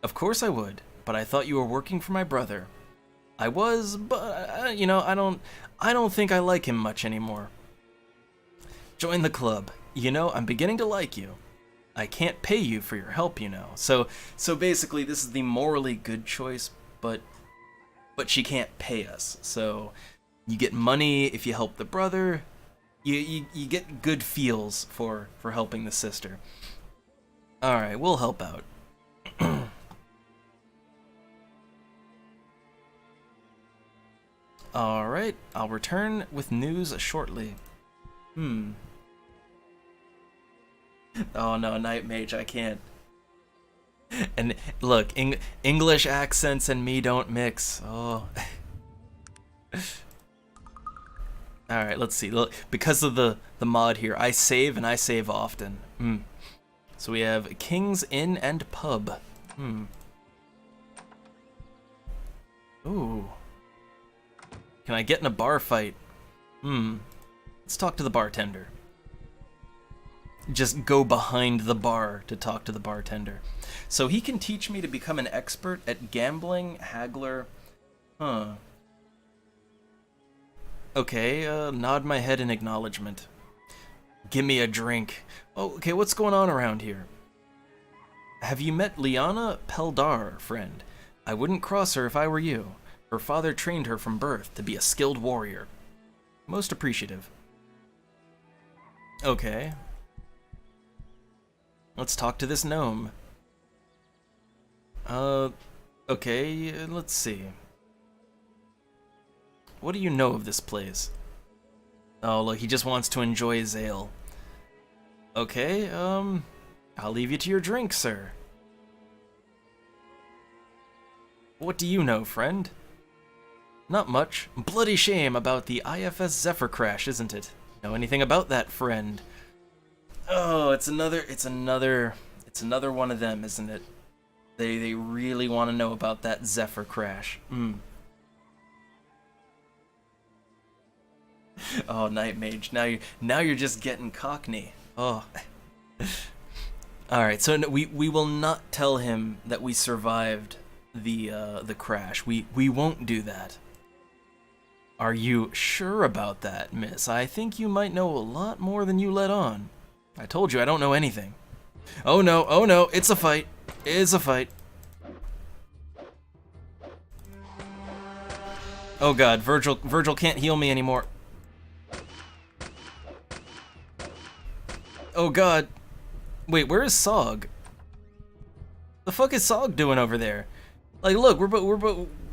Of course I would, but I thought you were working for my brother. I was, but, you know, I don't think I like him much anymore. Join the club. You know, I'm beginning to like you. I can't pay you for your help, you know. So basically, this is the morally good choice, but she can't pay us. So you get money if you help the brother. You get good feels for helping the sister. All right, we'll help out. All right, I'll return with news shortly. Oh no, Night Mage, I can't. And look, English accents and me don't mix. Oh. Alright, let's see. Look, because of the mod here, I save and I save often. So we have King's Inn and Pub. Ooh. Can I get in a bar fight? Let's talk to the bartender. Just go behind the bar to talk to the bartender. So he can teach me to become an expert at gambling, haggler. Okay, nod my head in acknowledgement. Give me a drink. Oh, okay, what's going on around here? Have you met Liana Peldar, friend? I wouldn't cross her if I were you. Her father trained her from birth to be a skilled warrior. Most appreciative. Okay. Let's talk to this gnome. Okay, let's see. What do you know of this place? Oh, look, he just wants to enjoy his ale. Okay, I'll leave you to your drink, sir. What do you know, friend? Not much. Bloody shame about the IFS Zephyr crash, isn't it? Know anything about that, friend? Oh, it's another one of them, isn't it? They really want to know about that Zephyr crash. Oh, Night Mage, now you're just getting cockney. Oh. All right, so no, we will not tell him that we survived the crash. We won't do that. Are you sure about that, miss? I think you might know a lot more than you let on. I told you I don't know anything. Oh no, it's a fight. It's a fight. Oh god, Virgil can't heal me anymore. Oh god. Wait, where is Sog? The fuck is Sog doing over there? Like, look,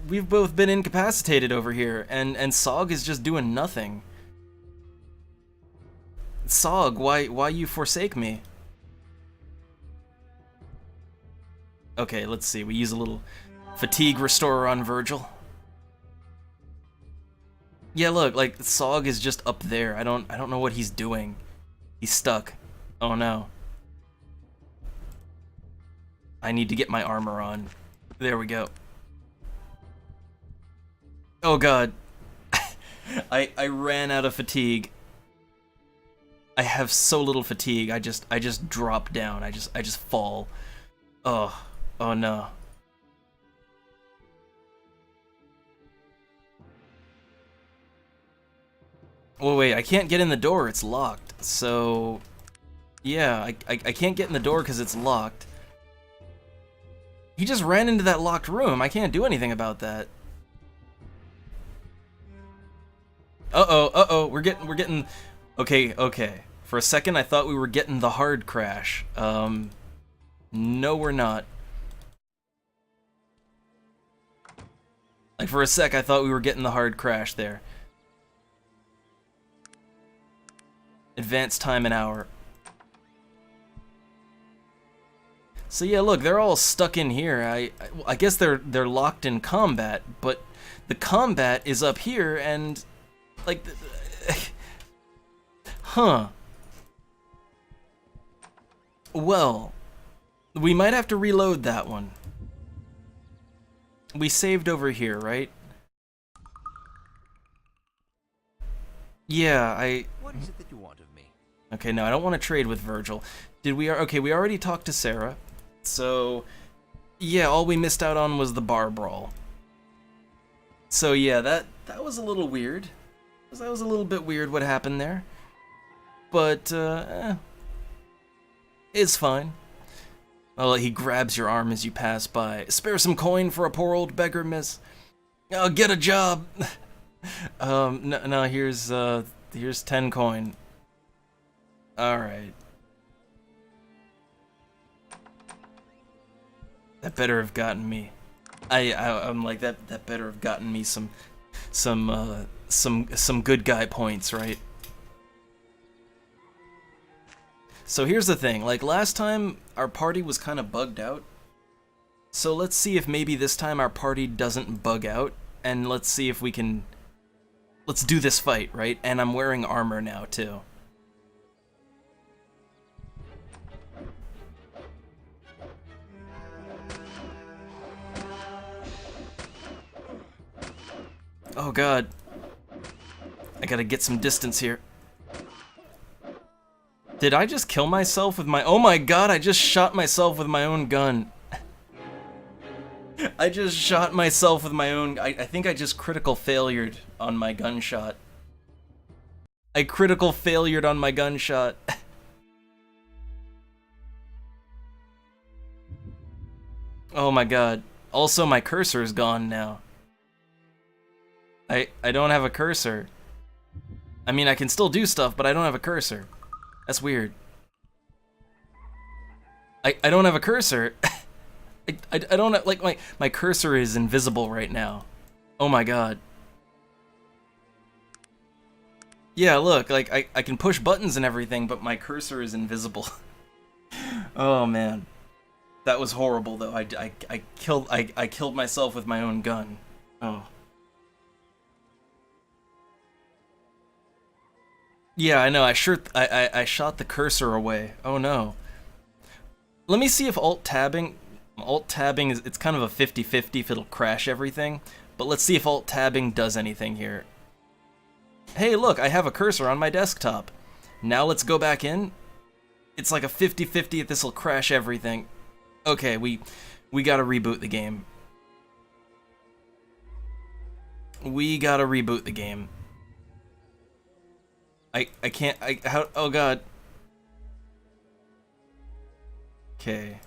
we've both been incapacitated over here, and Sog is just doing nothing. Sog, why you forsake me? Okay, let's see. We use a little fatigue restorer on Virgil. Yeah, look, like Sog is just up there. I don't know what he's doing. He's stuck. Oh no. I need to get my armor on. There we go. Oh god. I ran out of fatigue. I have so little fatigue. I just drop down. I just fall. Oh no. Oh wait, I can't get in the door. It's locked. So yeah, I can't get in the door because it's locked. He just ran into that locked room. I can't do anything about that. Uh-oh, we're getting okay. For a second I thought we were getting the hard crash. No we're not. Like for a sec I thought we were getting the hard crash there. Advanced time an hour. So yeah, look, they're all stuck in here. I guess they're locked in combat, but the combat is up here and like huh. Well, we might have to reload that one. we saved over here, right? Yeah, What is it that you want of me? Okay, no, I don't want to trade with Virgil. Okay, we already talked to Sarah. So, yeah, all we missed out on was the bar brawl. So yeah, that was a little weird. That was a little bit weird what happened there. But, it's fine. Well, he grabs your arm as you pass by. Spare some coin for a poor old beggar, miss. Oh, get a job. No, here's 10 coin. Alright. That better have gotten me. I'm like, that better have gotten me some good guy points, right? So here's the thing, like last time our party was kind of bugged out. So let's see if maybe this time our party doesn't bug out, and let's see if we can... Let's do this fight, right? And I'm wearing armor now, too. Oh god. I gotta get some distance here. Did I just kill myself with my... Oh my god, I just shot myself with my own gun. I just shot myself with my own... I think I just critical failured on my gunshot. I critical failured on my gunshot. Oh my god. Also, my cursor is gone now. I don't have a cursor. I mean, I can still do stuff, but I don't have a cursor. That's weird. I don't have a cursor. I don't have, like, my cursor is invisible right now. Oh my god. Yeah, look, like, I can push buttons and everything, but my cursor is invisible. Oh man. That was horrible, though. I killed myself with my own gun. Oh. Yeah, I know. I shot the cursor away. Oh no. Let me see if alt-tabbing is, it's kind of a 50-50 if it'll crash everything, but let's see if alt-tabbing does anything here. Hey, look, I have a cursor on my desktop. Now let's go back in. It's like a 50-50 if this'll crash everything. Okay, we gotta reboot the game. We gotta reboot the game. I can't, how, oh god. Okay.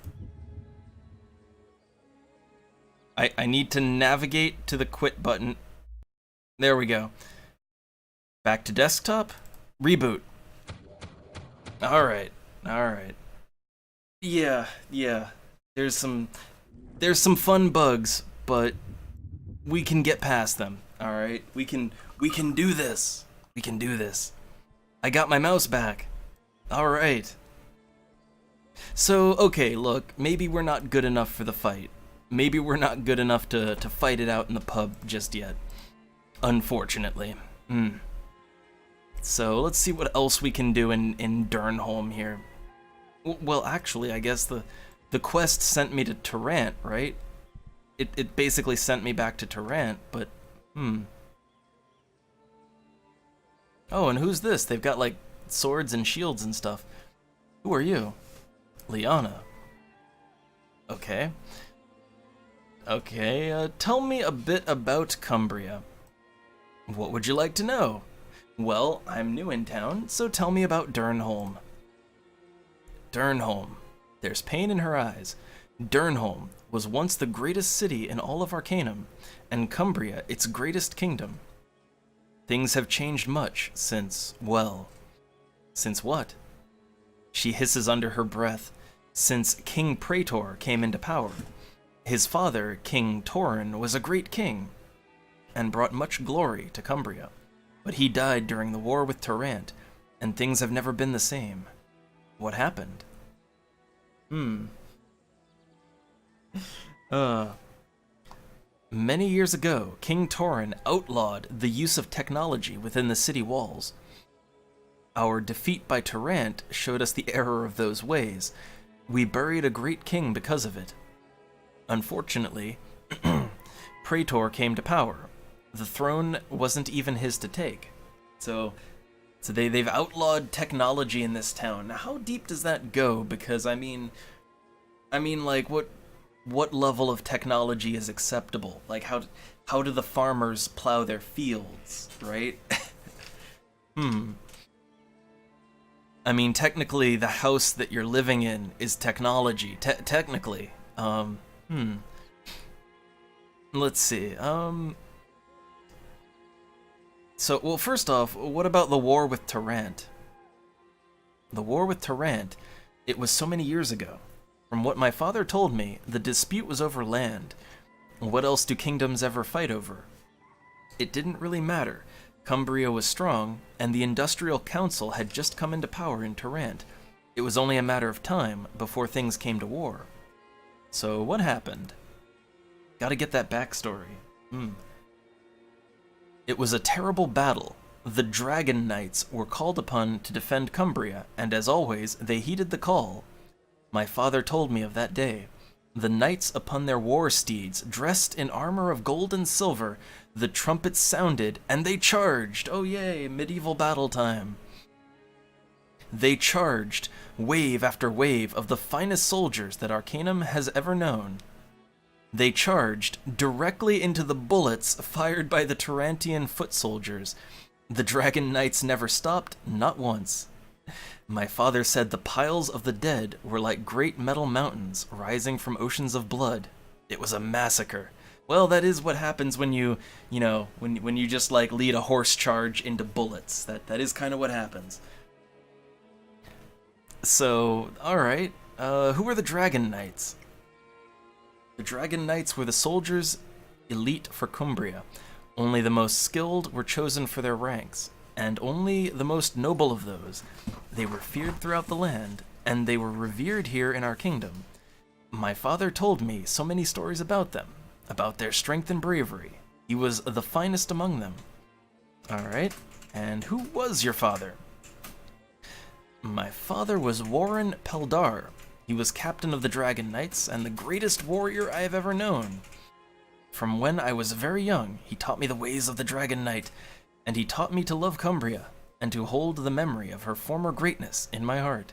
I need to navigate to the quit button. There we go. Back to desktop. Reboot. Alright, alright. Yeah. There's some fun bugs, but we can get past them. Alright? We can do this. We can do this. I got my mouse back. Alright. So, okay, look, maybe we're not good enough for the fight. Maybe we're not good enough to fight it out in the pub just yet. Unfortunately. So, let's see what else we can do in Durnholm here. Well, actually, I guess the quest sent me to Tarrant, right? It basically sent me back to Tarrant, but, Oh, and who's this? They've got, like, swords and shields and stuff. Who are you? Liana. Okay. Okay, tell me a bit about Cumbria. What would you like to know? Well, I'm new in town, so tell me about Durnholm. Durnholm. There's pain in her eyes. Durnholm was once the greatest city in all of Arcanum, and Cumbria its greatest kingdom. Things have changed much since, well... Since what? She hisses under her breath. Since King Praetor came into power. His father, King Torin, was a great king, and brought much glory to Cumbria. But he died during the war with Tarrant, and things have never been the same. What happened? Many years ago, King Torin outlawed the use of technology within the city walls. Our defeat by Tarrant showed us the error of those ways. We buried a great king because of it. Unfortunately, Praetor came to power. The throne wasn't even his to take. So they've outlawed technology in this town. Now, how deep does that go? Because I mean, like, what level of technology is acceptable? Like, how do the farmers plow their fields, right? I mean, technically, the house that you're living in is technology. Technically. Let's see. So, well, first off, what about the war with Tarant? The war with Tarant, it was so many years ago. From what my father told me, the dispute was over land. What else do kingdoms ever fight over? It didn't really matter. Cumbria was strong, and the Industrial Council had just come into power in Tarant. It was only a matter of time before things came to war. So what happened? Gotta get that backstory. It was a terrible battle. The Dragon Knights were called upon to defend Cumbria, and as always, they heeded the call. My father told me of that day. The knights upon their war steeds, dressed in armor of gold and silver, the trumpets sounded, and they charged! Oh yay, medieval battle time. They charged, wave after wave of the finest soldiers that Arcanum has ever known. They charged directly into the bullets fired by the Tarantian foot soldiers. The Dragon Knights never stopped, not once. My father said the piles of the dead were like great metal mountains rising from oceans of blood. It was a massacre. Well, that is what happens when you just like lead a horse charge into bullets. That is kind of what happens. So, alright, who were the Dragon Knights? The Dragon Knights were the soldiers' elite for Cumbria. Only the most skilled were chosen for their ranks, and only the most noble of those. They were feared throughout the land, and they were revered here in our kingdom. My father told me so many stories about them, about their strength and bravery. He was the finest among them. Alright, and who was your father? My father was Warren Peldar. He was captain of the Dragon Knights and the greatest warrior I have ever known. From when I was very young, he taught me the ways of the Dragon Knight, and he taught me to love Cumbria and to hold the memory of her former greatness in my heart.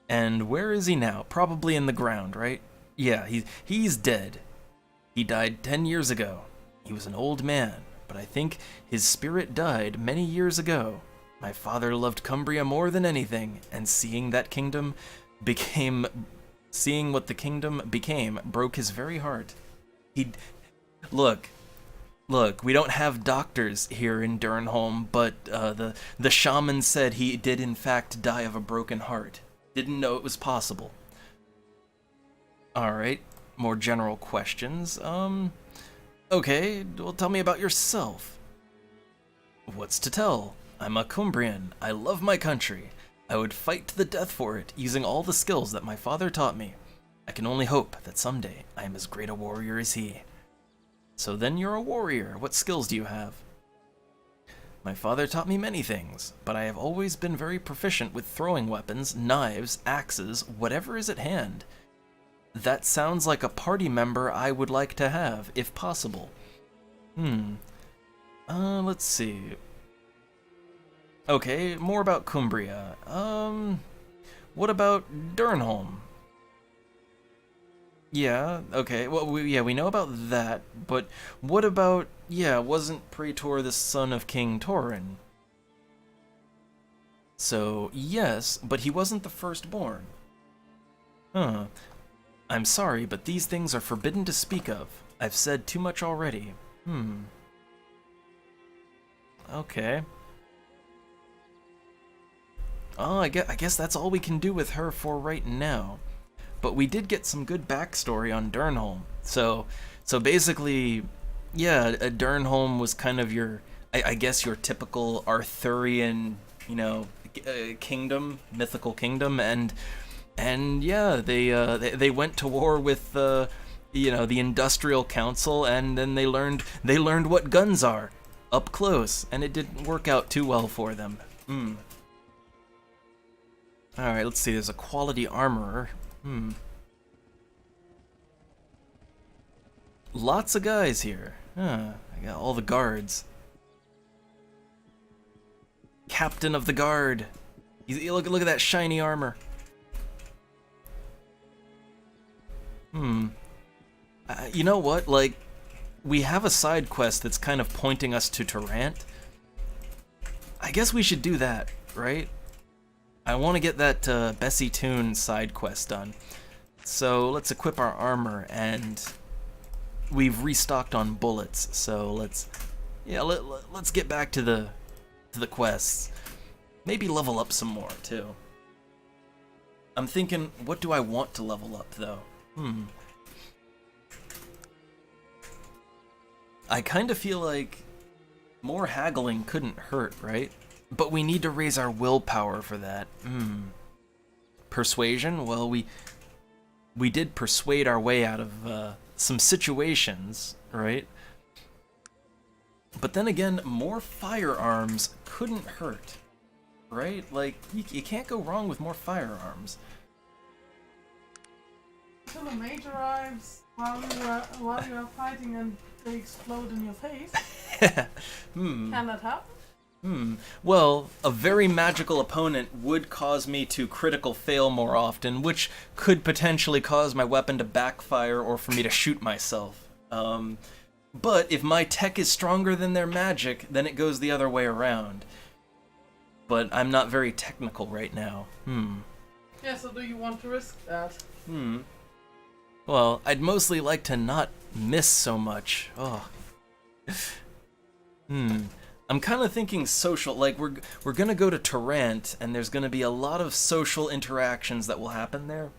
And where is he now? Probably in the ground, right? Yeah, he's dead. He died 10 years ago. He was an old man, but I think his spirit died many years ago. My father loved Cumbria more than anything, and seeing what the kingdom became broke his very heart. Look, we don't have doctors here in Durnholm, but the shaman said he did in fact die of a broken heart. Didn't know it was possible. Alright, more general questions. Okay, well, tell me about yourself. What's to tell? I'm a Cumbrian. I love my country. I would fight to the death for it, using all the skills that my father taught me. I can only hope that someday I am as great a warrior as he. So then you're a warrior. What skills do you have? My father taught me many things, but I have always been very proficient with throwing weapons, knives, axes, whatever is at hand. That sounds like a party member I would like to have, if possible. Let's see. Okay, more about Cumbria. What about Durnholm? Yeah, okay, well, we know about that, but what about, wasn't Praetor the son of King Torin? So, yes, but he wasn't the firstborn. I'm sorry, but these things are forbidden to speak of. I've said too much already. Okay. Oh, I guess that's all we can do with her for right now. But we did get some good backstory on Durnholm. So basically, yeah, Durnholm was kind of your, I guess, your typical Arthurian, kingdom, mythical kingdom, and yeah, they went to war with the Industrial Council, and then they learned what guns are up close, and it didn't work out too well for them. Alright, let's see, there's a quality armorer. Lots of guys here. Huh, I got all the guards. Captain of the guard. Look at that shiny armor. You know what? Like, we have a side quest that's kind of pointing us to Tarrant. I guess we should do that, right? I want to get that Bessie Toon side quest done. So let's equip our armor, and we've restocked on bullets. So let's get back to the quests. Maybe level up some more too. I'm thinking, what do I want to level up though? I kind of feel like more haggling couldn't hurt, right? But we need to raise our willpower for that. Persuasion? Well, we did persuade our way out of some situations, right? But then again, more firearms couldn't hurt, right? Like, you can't go wrong with more firearms. Until a mage arrives while you are fighting and they explode in your face. Can that happen? Well, a very magical opponent would cause me to critical fail more often, which could potentially cause my weapon to backfire or for me to shoot myself. But if my tech is stronger than their magic, then it goes the other way around. But I'm not very technical right now. Yeah, so do you want to risk that? Well, I'd mostly like to not miss so much. Oh. I'm kind of thinking social, like we're gonna go to Tarrant, and there's gonna be a lot of social interactions that will happen there.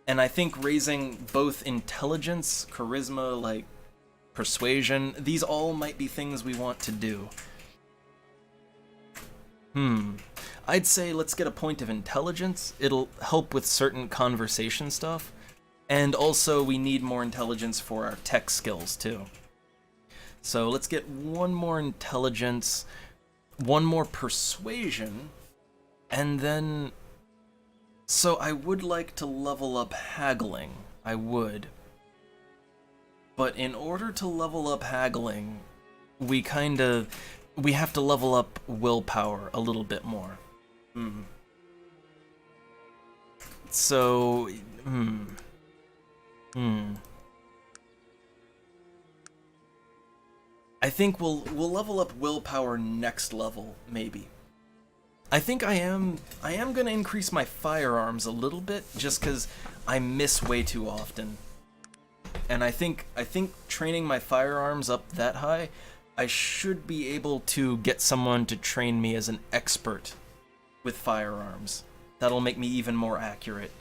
And I think raising both intelligence, charisma, like persuasion, these all might be things we want to do. I'd say let's get a point of intelligence. It'll help with certain conversation stuff. And also we need more intelligence for our tech skills too. So let's get one more intelligence, one more persuasion, and then... So I would like to level up haggling. I would. But in order to level up haggling, we have to level up willpower a little bit more. So, I think we'll level up willpower next level, maybe. I think I am gonna increase my firearms a little bit, just because I miss way too often. And I think training my firearms up that high, I should be able to get someone to train me as an expert with firearms. That'll make me even more accurate.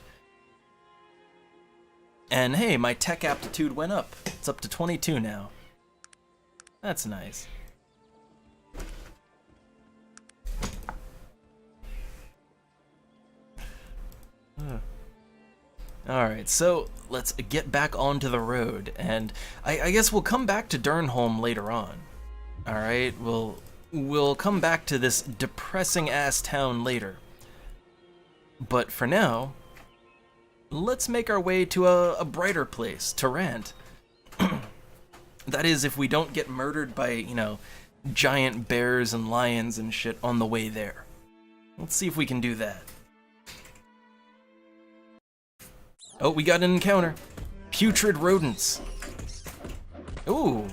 And hey, my tech aptitude went up. It's up to 22 now. That's nice. Alright, so let's get back onto the road, and I guess we'll come back to Durnholm later on. Alright, we'll come back to this depressing-ass town later. But for now, let's make our way to a brighter place, Tarrant. That is, if we don't get murdered by, you know, giant bears and lions and shit on the way there. Let's see if we can do that. Oh, we got an encounter. Putrid rodents. Ooh.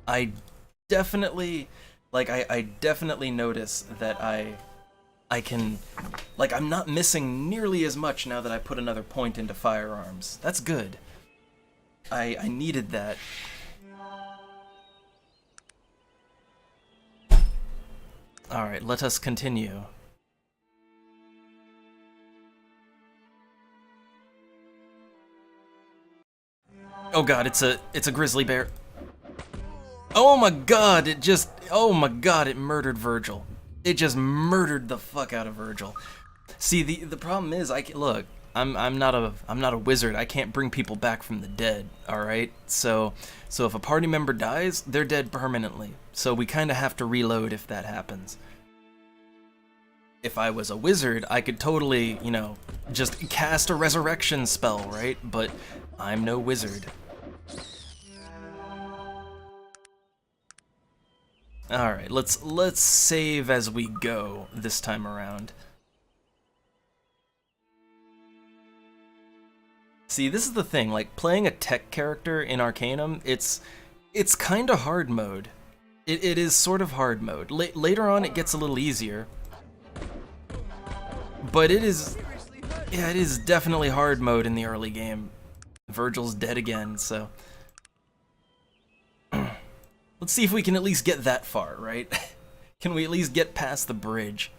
I definitely notice that I can, like, I'm not missing nearly as much now that I put another point into firearms. That's good. I needed that. Alright, let us continue. Oh god, it's a grizzly bear. Oh my god, it murdered Virgil. It just murdered the fuck out of Virgil. See, the problem is, look, I'm not a wizard. I can't bring people back from the dead, all right? So if a party member dies, they're dead permanently. So we kind of have to reload if that happens. if I was a wizard, I could totally, you know, just cast a resurrection spell, right? But I'm no wizard. Alright, let's save as we go this time around. See, this is the thing, like, playing a tech character in Arcanum, it's kinda hard mode. It is sort of hard mode. Later on, it gets a little easier. But it is... yeah, it is definitely hard mode in the early game. Virgil's dead again, so... let's see if we can at least get that far, right? Can we at least get past the bridge?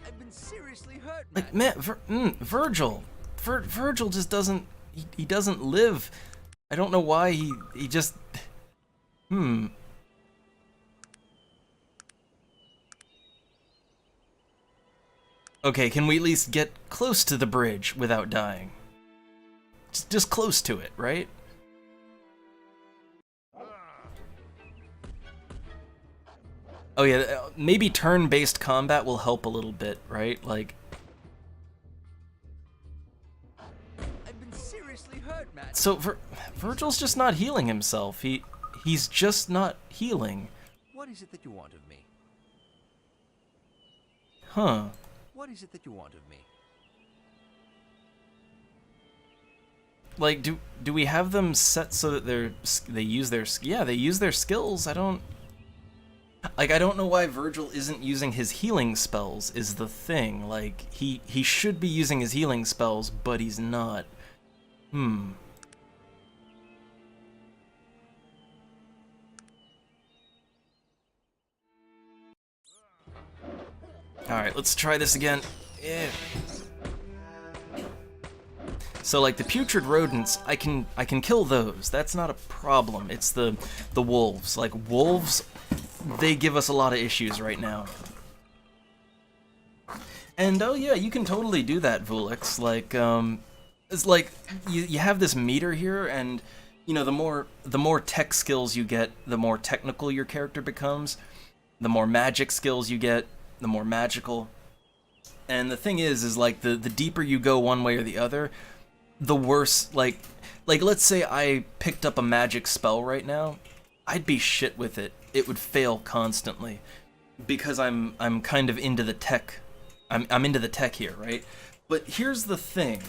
I've been seriously hurt, like, man, Virgil! Virgil just doesn't... he doesn't live. I don't know why he just... Okay, can we at least get close to the bridge without dying? Just close to it, right? Oh yeah, maybe turn-based combat will help a little bit, right? Like... I've been seriously hurt, Matt. so Virgil's just not healing himself. He's just not healing. What is it that you want of me? Huh. What is it that you want of me? Like, do we have them set so that they use their skills? I don't know why Virgil isn't using his healing spells is the thing. Like, he should be using his healing spells, but he's not. Alright, let's try this again. Yeah. So like the putrid rodents, I can kill those. That's not a problem. It's the wolves. Like wolves, they give us a lot of issues right now. And oh yeah, you can totally do that, Vulix. Like it's like you have this meter here, and you know the more tech skills you get, the more technical your character becomes. The more magic skills you get, the more magical. And the thing is like the deeper you go one way or the other, the worse. Like let's say I picked up a magic spell right now, I'd be shit with it. It would fail constantly because I'm kind of into the tech. I'm into the tech here, right? But here's the thing.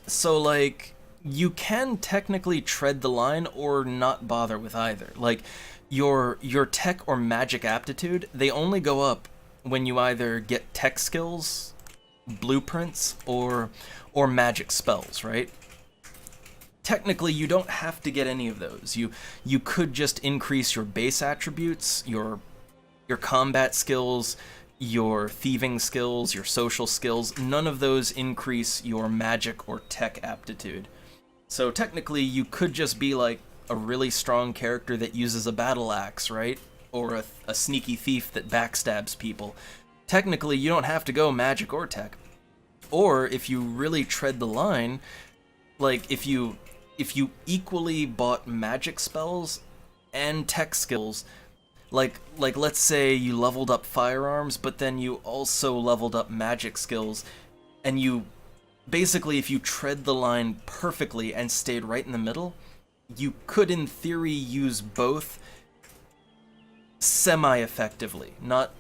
So like you can technically tread the line or not bother with either. Like your tech or magic aptitude, they only go up when you either get tech skills, blueprints, or magic spells, right? Technically, you don't have to get any of those. You could just increase your base attributes, your combat skills, your thieving skills, your social skills. None of those increase your magic or tech aptitude. So technically, you could just be like a really strong character that uses a battle axe, right? Or a sneaky thief that backstabs people. Technically, you don't have to go magic or tech. Or if you really tread the line, like if you equally bought magic spells and tech skills, like let's say you leveled up firearms, but then you also leveled up magic skills, and you basically, if you tread the line perfectly and stayed right in the middle, you could in theory use both semi-effectively. Not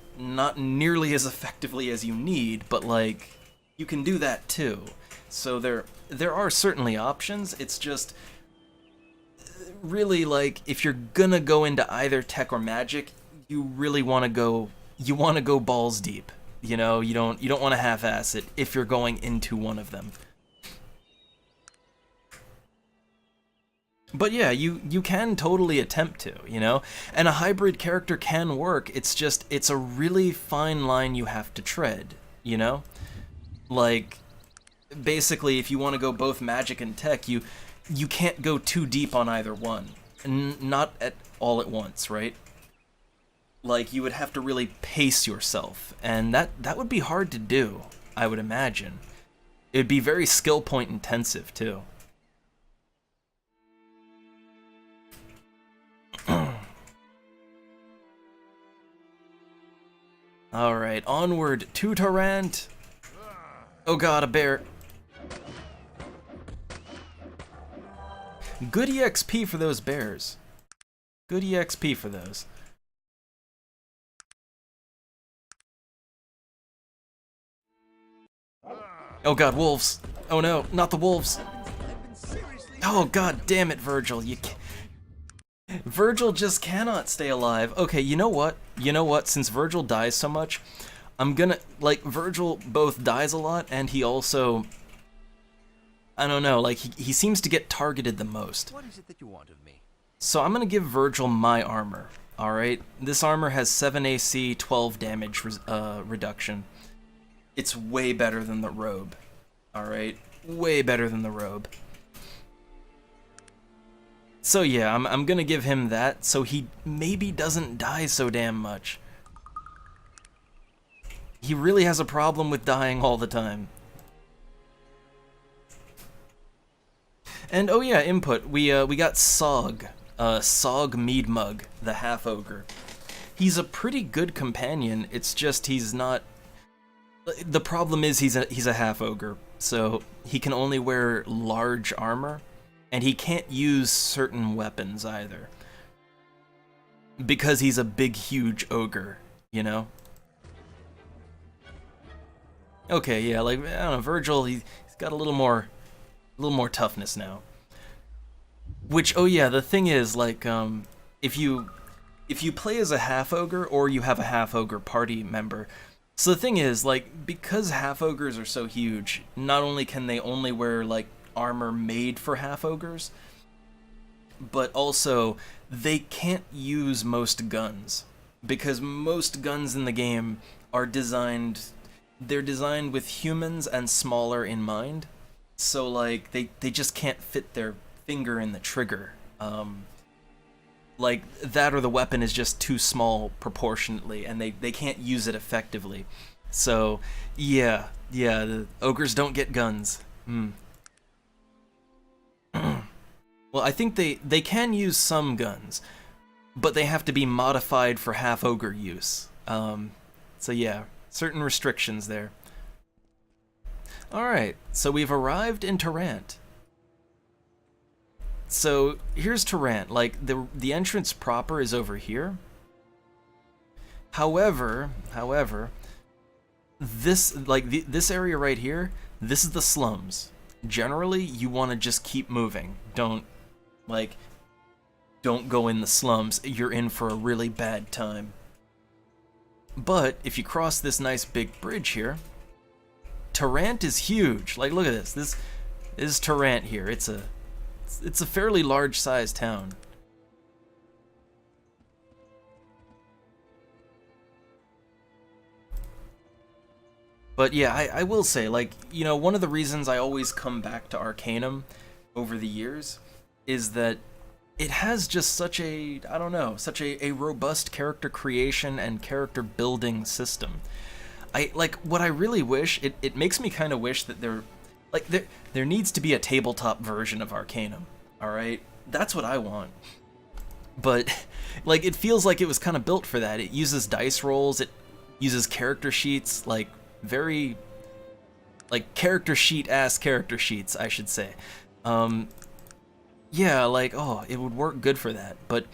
nearly as effectively as you need, but like you can do that too. So there are certainly options. It's just really like if you're gonna go into either tech or magic, you really want to go balls deep. You know, you don't want to half-ass it if you're going into one of them. But yeah, you can totally attempt to, you know? And a hybrid character can work. It's just, it's a really fine line you have to tread, you know? Like, basically, if you want to go both magic and tech, you can't go too deep on either one. Not at all at once, right? Like, you would have to really pace yourself. And that would be hard to do, I would imagine. It would be very skill point intensive, too. Alright, onward to Tarrant. Oh god, a bear. Good EXP for those bears. Good EXP for those. Oh god, wolves. Oh no, not the wolves. Oh god damn it, Virgil. Virgil just cannot stay alive. Okay, you know what? You know what? Since Virgil dies so much, I'm gonna, like, Virgil both dies a lot and he also, I don't know, like, he seems to get targeted the most. What is it that you want of me? So I'm gonna give Virgil my armor, alright? This armor has 7 AC, 12 damage reduction. It's way better than the robe, alright? Way better than the robe. So yeah, I'm gonna give him that, so he maybe doesn't die so damn much. He really has a problem with dying all the time. And oh yeah, input. We got Sog, Sog Meadmug, the half ogre. He's a pretty good companion. It's just he's not. The problem is he's a half ogre, so he can only wear large armor. And he can't use certain weapons either. Because he's a big, huge ogre, you know? Okay, yeah, like, I don't know, Virgil, he's got a little more toughness now. Which, oh yeah, the thing is, like, if you play as a half-ogre, or you have a half-ogre party member, so the thing is, like, because half-ogres are so huge, not only can they only wear, like, armor made for half ogres, but also they can't use most guns because most guns in the game are designed with humans and smaller in mind, so like they just can't fit their finger in the trigger. Like that, or the weapon is just too small proportionately and they can't use it effectively. So yeah, the ogres don't get guns. Well, I think they can use some guns, but they have to be modified for half ogre use. So yeah, certain restrictions there. Alright, so we've arrived in Tarrant. So here's Tarrant, like the entrance proper is over here. However, this this area right here, this is the slums. Generally, you want to just keep moving. Don't go in the slums. You're in for a really bad time. But if you cross this nice big bridge here, Tarrant is huge. Like, look at this. This is Tarrant here. It's a fairly large-sized town. But yeah, I will say, like, you know, one of the reasons I always come back to Arcanum over the years is that it has just such a, I don't know, such a robust character creation and character building system. What I really wish, it makes me kind of wish that there needs to be a tabletop version of Arcanum, alright? That's what I want. But, like, it feels like it was kind of built for that. It uses dice rolls, it uses character sheets, like, very, like, character sheets, I should say. Yeah, like, oh, it would work good for that, but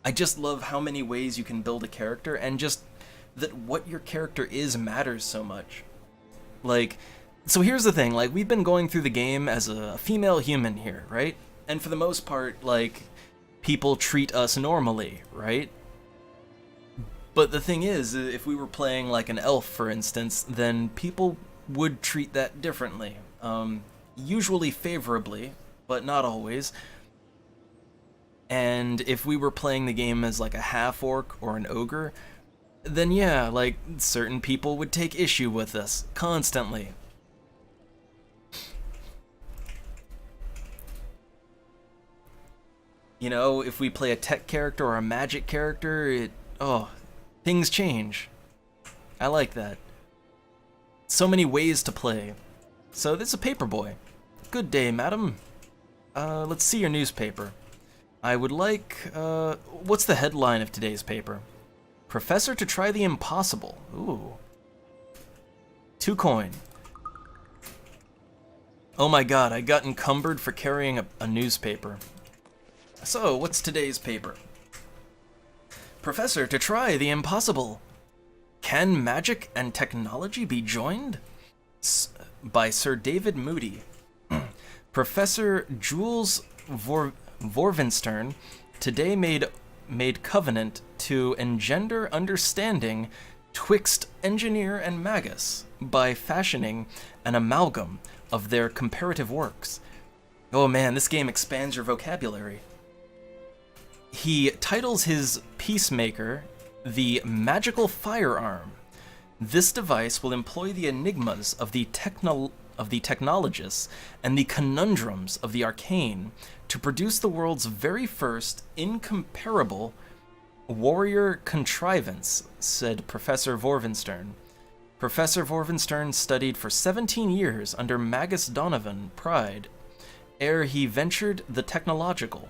I just love how many ways you can build a character, and just that what your character is matters so much. Like, so here's the thing, like, we've been going through the game as a female human here, right? And for the most part, like, people treat us normally, right? But the thing is, if we were playing like an elf, for instance, then people would treat that differently. Usually favorably, but not always. And if we were playing the game as like a half-orc or an ogre, then yeah, like, certain people would take issue with us constantly. You know, if we play a tech character or a magic character, things change. I like that. So many ways to play. So this is a paperboy. Good day, madam. Let's see your newspaper. I would like, what's the headline of today's paper? Professor to try the impossible. Ooh. 2 coin. Oh my god, I got encumbered for carrying a newspaper. So, what's today's paper? Professor to try the impossible. Can magic and technology be joined? By Sir David Moody. Professor Jules Vorvinstern today made covenant to engender understanding twixt engineer and magus by fashioning an amalgam of their comparative works. Oh man, this game expands your vocabulary. He titles his peacemaker the Magical Firearm. This device will employ the enigmas of the technologists and the conundrums of the arcane to produce the world's very first incomparable warrior contrivance, said Professor Vorvinstern. Professor Vorvinstern studied for 17 years under Magus Donovan Pride, ere he ventured the technological.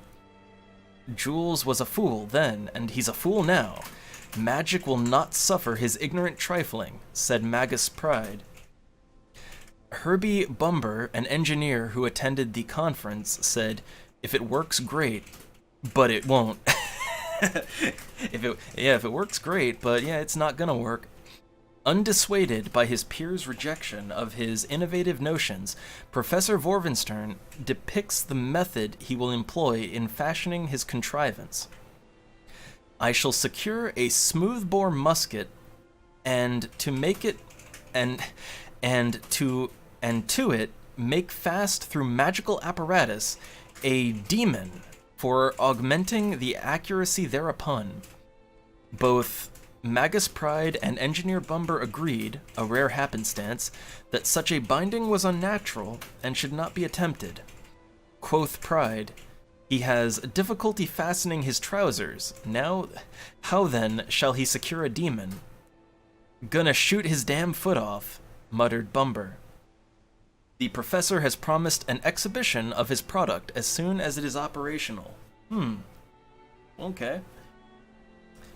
Jules was a fool then, and he's a fool now. Magic will not suffer his ignorant trifling, said Magus Pride. Herbie Bumber, an engineer who attended the conference, said, "If it works, great, but it won't." if it works, great, but yeah, it's not gonna work. Undissuaded by his peers' rejection of his innovative notions, Professor Vorvinstern depicts the method he will employ in fashioning his contrivance. I shall secure a smoothbore musket, and to make it, and to it make fast through magical apparatus a demon for augmenting the accuracy thereupon. Both Magus Pride and Engineer Bumber agreed, a rare happenstance, that such a binding was unnatural and should not be attempted. Quoth Pride, "He has difficulty fastening his trousers. Now, how then shall he secure a demon?" "Gonna shoot his damn foot off," muttered Bumber. The professor has promised an exhibition of his product as soon as it is operational. Okay.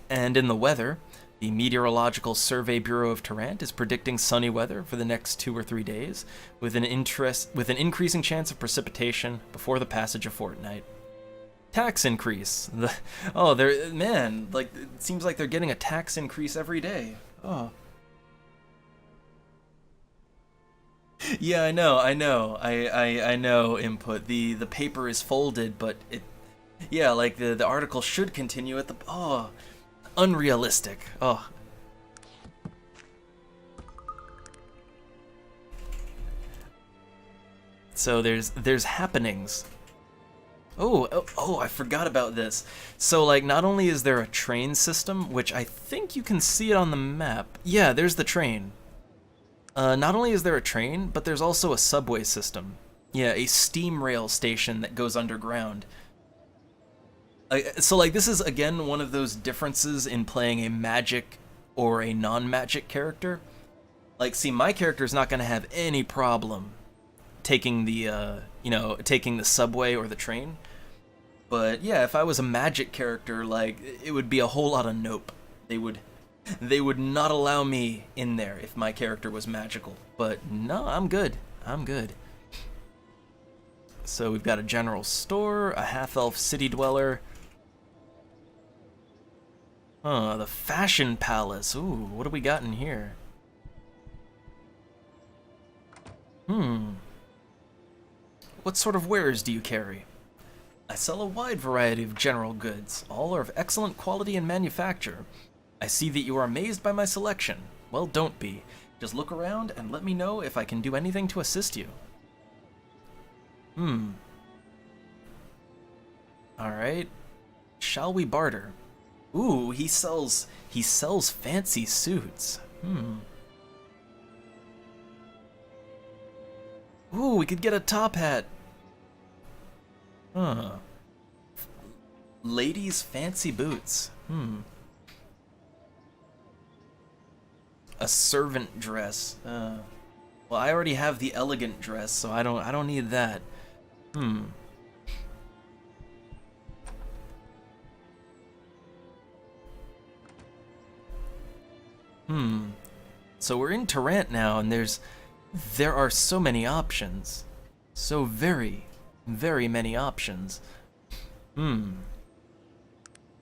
And in the weather, the Meteorological Survey Bureau of Tarrant is predicting sunny weather for the next 2 or 3 days, with an increasing chance of precipitation before the passage of fortnight. Tax increase. It seems like they're getting a tax increase every day. Oh. Yeah, I know. I know, Input. The paper is folded, but the article should continue at the... Oh, unrealistic. Oh. So there's happenings. Oh, I forgot about this. So, like, not only is there a train system, which I think you can see it on the map. Yeah, there's the train. Not only is there a train, but there's also a subway system. Yeah, a steam rail station that goes underground. So, like, this is, again, one of those differences in playing a magic or a non-magic character. Like, see, my character's not going to have any problem taking the, taking the subway or the train. But, yeah, if I was a magic character, like, it would be a whole lot of nope. They would not allow me in there if my character was magical. But, no, I'm good. So, we've got a general store, a half-elf city dweller. The Fashion Palace. Ooh, what do we got in here? What sort of wares do you carry? I sell a wide variety of general goods. All are of excellent quality and manufacture. I see that you are amazed by my selection. Well, don't be. Just look around and let me know if I can do anything to assist you. Alright. Shall we barter? Ooh, he sells fancy suits. Ooh, we could get a top hat. Ladies' fancy boots. A servant dress. Well, I already have the elegant dress, so I don't need that. So we're in Tarrant now, and there are so many options. So very, very many options.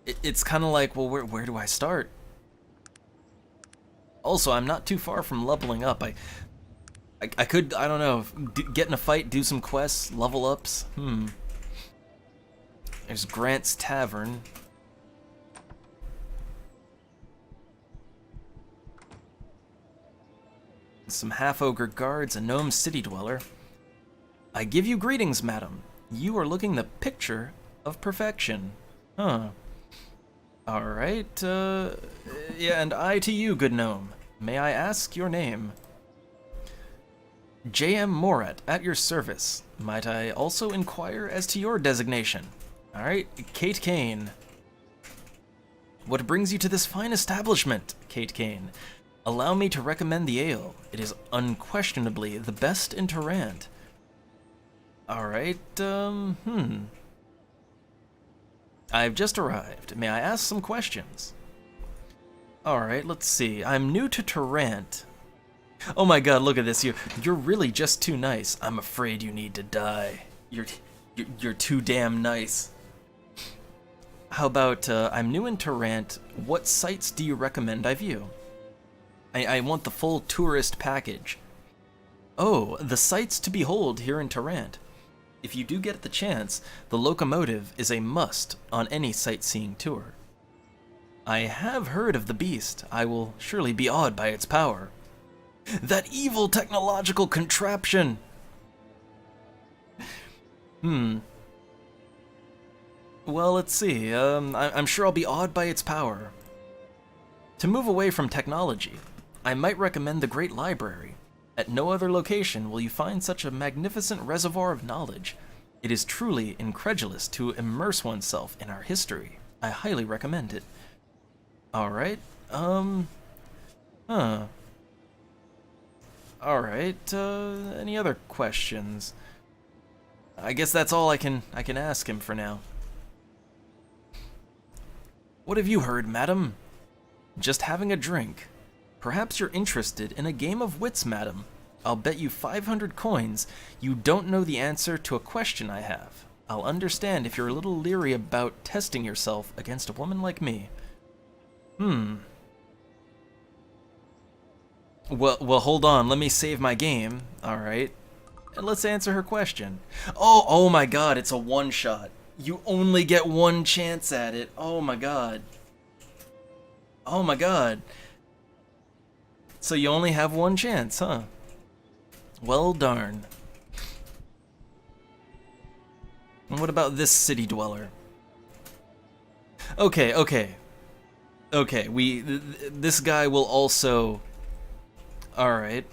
It's kind of like, well, where do I start? Also, I'm not too far from leveling up. I could, I don't know, get in a fight, do some quests, level ups. There's Grant's Tavern. Some half-ogre guards, a gnome city dweller. I give you greetings, madam. You are looking the picture of perfection. Huh. Alright, yeah, and I to you, good gnome. May I ask your name? J.M. Morat, at your service. Might I also inquire as to your designation? Alright, Kate Kane. What brings you to this fine establishment, Kate Kane? Allow me to recommend the ale. It is unquestionably the best in Tarrant. Alright, I've just arrived. May I ask some questions? Alright, let's see. I'm new to Tarrant. Oh my god, look at this. You're really just too nice. I'm afraid you need to die. You're too damn nice. How about, I'm new in Tarrant. What sites do you recommend I view? I want the full tourist package. Oh, the sights to behold here in Tarrant. If you do get the chance, the locomotive is a must on any sightseeing tour. I have heard of the beast. I will surely be awed by its power. That evil technological contraption! Well, let's see. I'm sure I'll be awed by its power. To move away from technology, I might recommend the Great Library. At no other location will you find such a magnificent reservoir of knowledge. It is truly incredulous to immerse oneself in our history. I highly recommend it. Alright, Alright, any other questions? I guess that's all I can ask him for now. What have you heard, madam? Just having a drink. Perhaps you're interested in a game of wits, madam. I'll bet you 500 coins you don't know the answer to a question I have. I'll understand if you're a little leery about testing yourself against a woman like me. Well, hold on. Let me save my game. Alright. And let's answer her question. Oh my god, it's a one-shot. You only get one chance at it. Oh my god. Oh my god. So you only have one chance, huh? Well, darn. And what about this city dweller? Okay. This guy will also... Alright.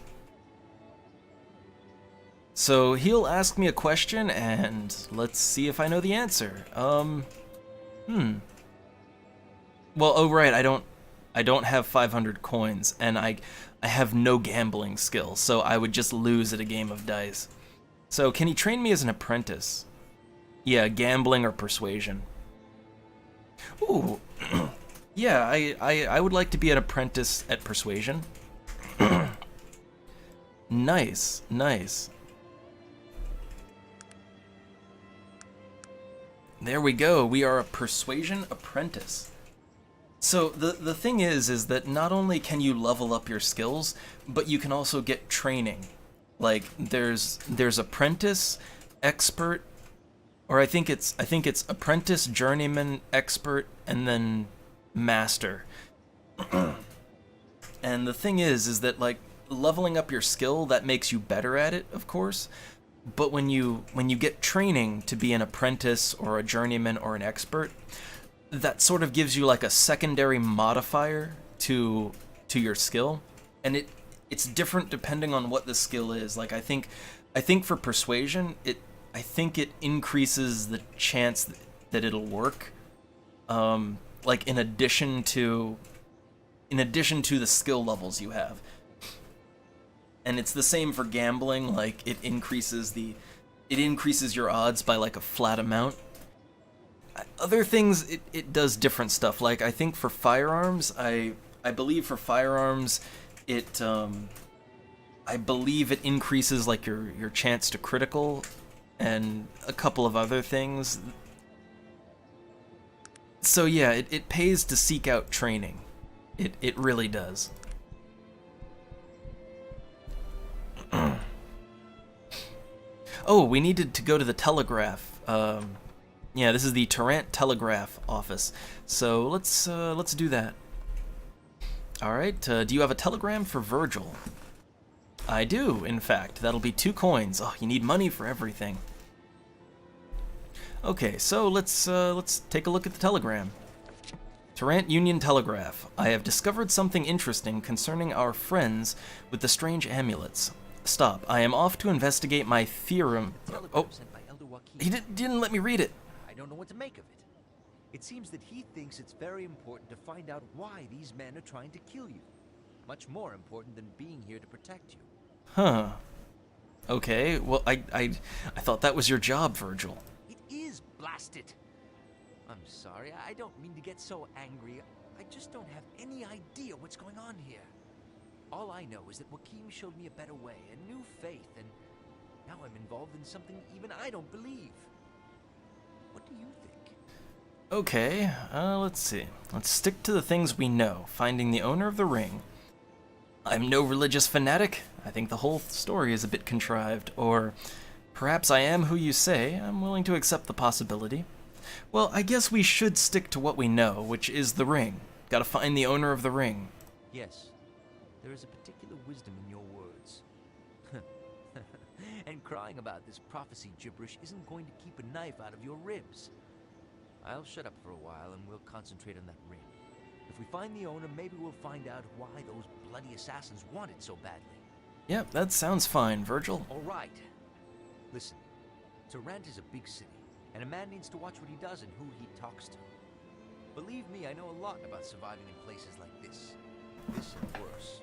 So he'll ask me a question, and let's see if I know the answer. Well, oh right, I don't have 500 coins, and I have no gambling skill, so I would just lose at a game of dice. So can he train me as an apprentice? Yeah, gambling or persuasion. Ooh, yeah, I would like to be an apprentice at persuasion. Nice. There we go, we are a persuasion apprentice. So the thing is that not only can you level up your skills, but you can also get training. Like there's apprentice, expert, or I think it's apprentice, journeyman, expert, and then master. And the thing is that like leveling up your skill, that makes you better at it, of course. But when you get training to be an apprentice or a journeyman or an expert, that sort of gives you like a secondary modifier to your skill, and it's different depending on what the skill is. Like I think for persuasion, I think it increases the chance that it'll work. Like in addition to the skill levels you have. And it's the same for gambling, like it increases your odds by like a flat amount. Other things, it does different stuff. Like I think for firearms, I I believe for firearms, I believe it increases like your chance to critical, and a couple of other things. So yeah, it pays to seek out training. It really does. Oh, we needed to go to the telegraph. Yeah, this is the Tarrant Telegraph office. So let's do that. All right. Do you have a telegram for Virgil? I do, in fact. That'll be 2 coins. Oh, you need money for everything. Okay, so let's take a look at the telegram. Tarrant Union Telegraph. I have discovered something interesting concerning our friends with the strange amulets. Stop. I am off to investigate my theorem. Oh, he didn't let me read it. I don't know what to make of it. It seems that he thinks it's very important to find out why these men are trying to kill you. Much more important than being here to protect you. Huh. Okay, well, I thought that was your job, Virgil. It is, blast it! I'm sorry, I don't mean to get so angry. I just don't have any idea what's going on here. All I know is that Joaquin showed me a better way, a new faith, and now I'm involved in something even I don't believe. What do you think? Okay, let's see. Let's stick to the things we know. Finding the owner of the ring. I'm no religious fanatic. I think the whole story is a bit contrived. Or perhaps I am who you say. I'm willing to accept the possibility. Well, I guess we should stick to what we know, which is the ring. Gotta find the owner of the ring. Yes, there is a particular wisdom in your words. And crying about this prophecy gibberish isn't going to keep a knife out of your ribs. I'll shut up for a while and we'll concentrate on that ring. If we find the owner, maybe we'll find out why those bloody assassins want it so badly. Yep, that sounds fine, Virgil. All right. Listen, Tarrant is a big city, and a man needs to watch what he does and who he talks to. Believe me, I know a lot about surviving in places like this. This and worse.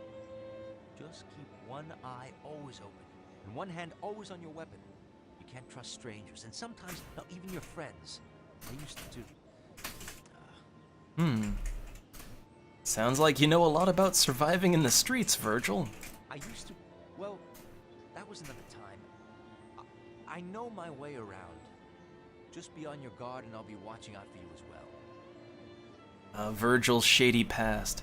Just keep one eye always open, and one hand always on your weapon. You can't trust strangers, and sometimes not even your friends. I used to. Sounds like you know a lot about surviving in the streets, Virgil. I used to. Well, that was another time. I know my way around. Just be on your guard, and I'll be watching out for you as well. Virgil's shady past.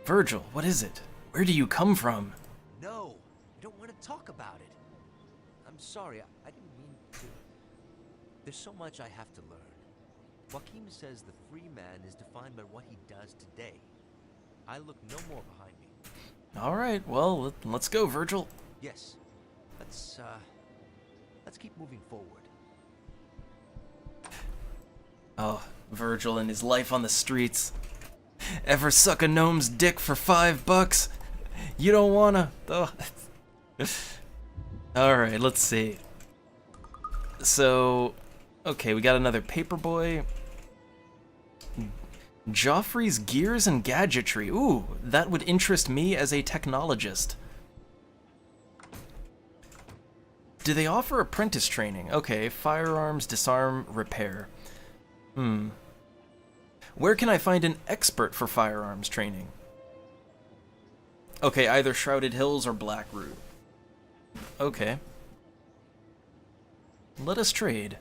Virgil, what is it? Where do you come from? No, I don't want to talk about it. I'm sorry, I didn't mean to. There's so much I have to learn. Joaquin says the free man is defined by what he does today. I look no more behind me. All right, well, let's go, Virgil. Yes, let's keep moving forward. Oh, Virgil and his life on the streets. Ever suck a gnome's dick for $5? You don't wanna. Oh. All right, let's see. So, okay, we got another paperboy. Joffrey's Gears and Gadgetry. Ooh, that would interest me as a technologist. Do they offer apprentice training? Okay, firearms, disarm, repair. Where can I find an expert for firearms training? Okay, either Shrouded Hills or Blackroot. Okay. Let us trade.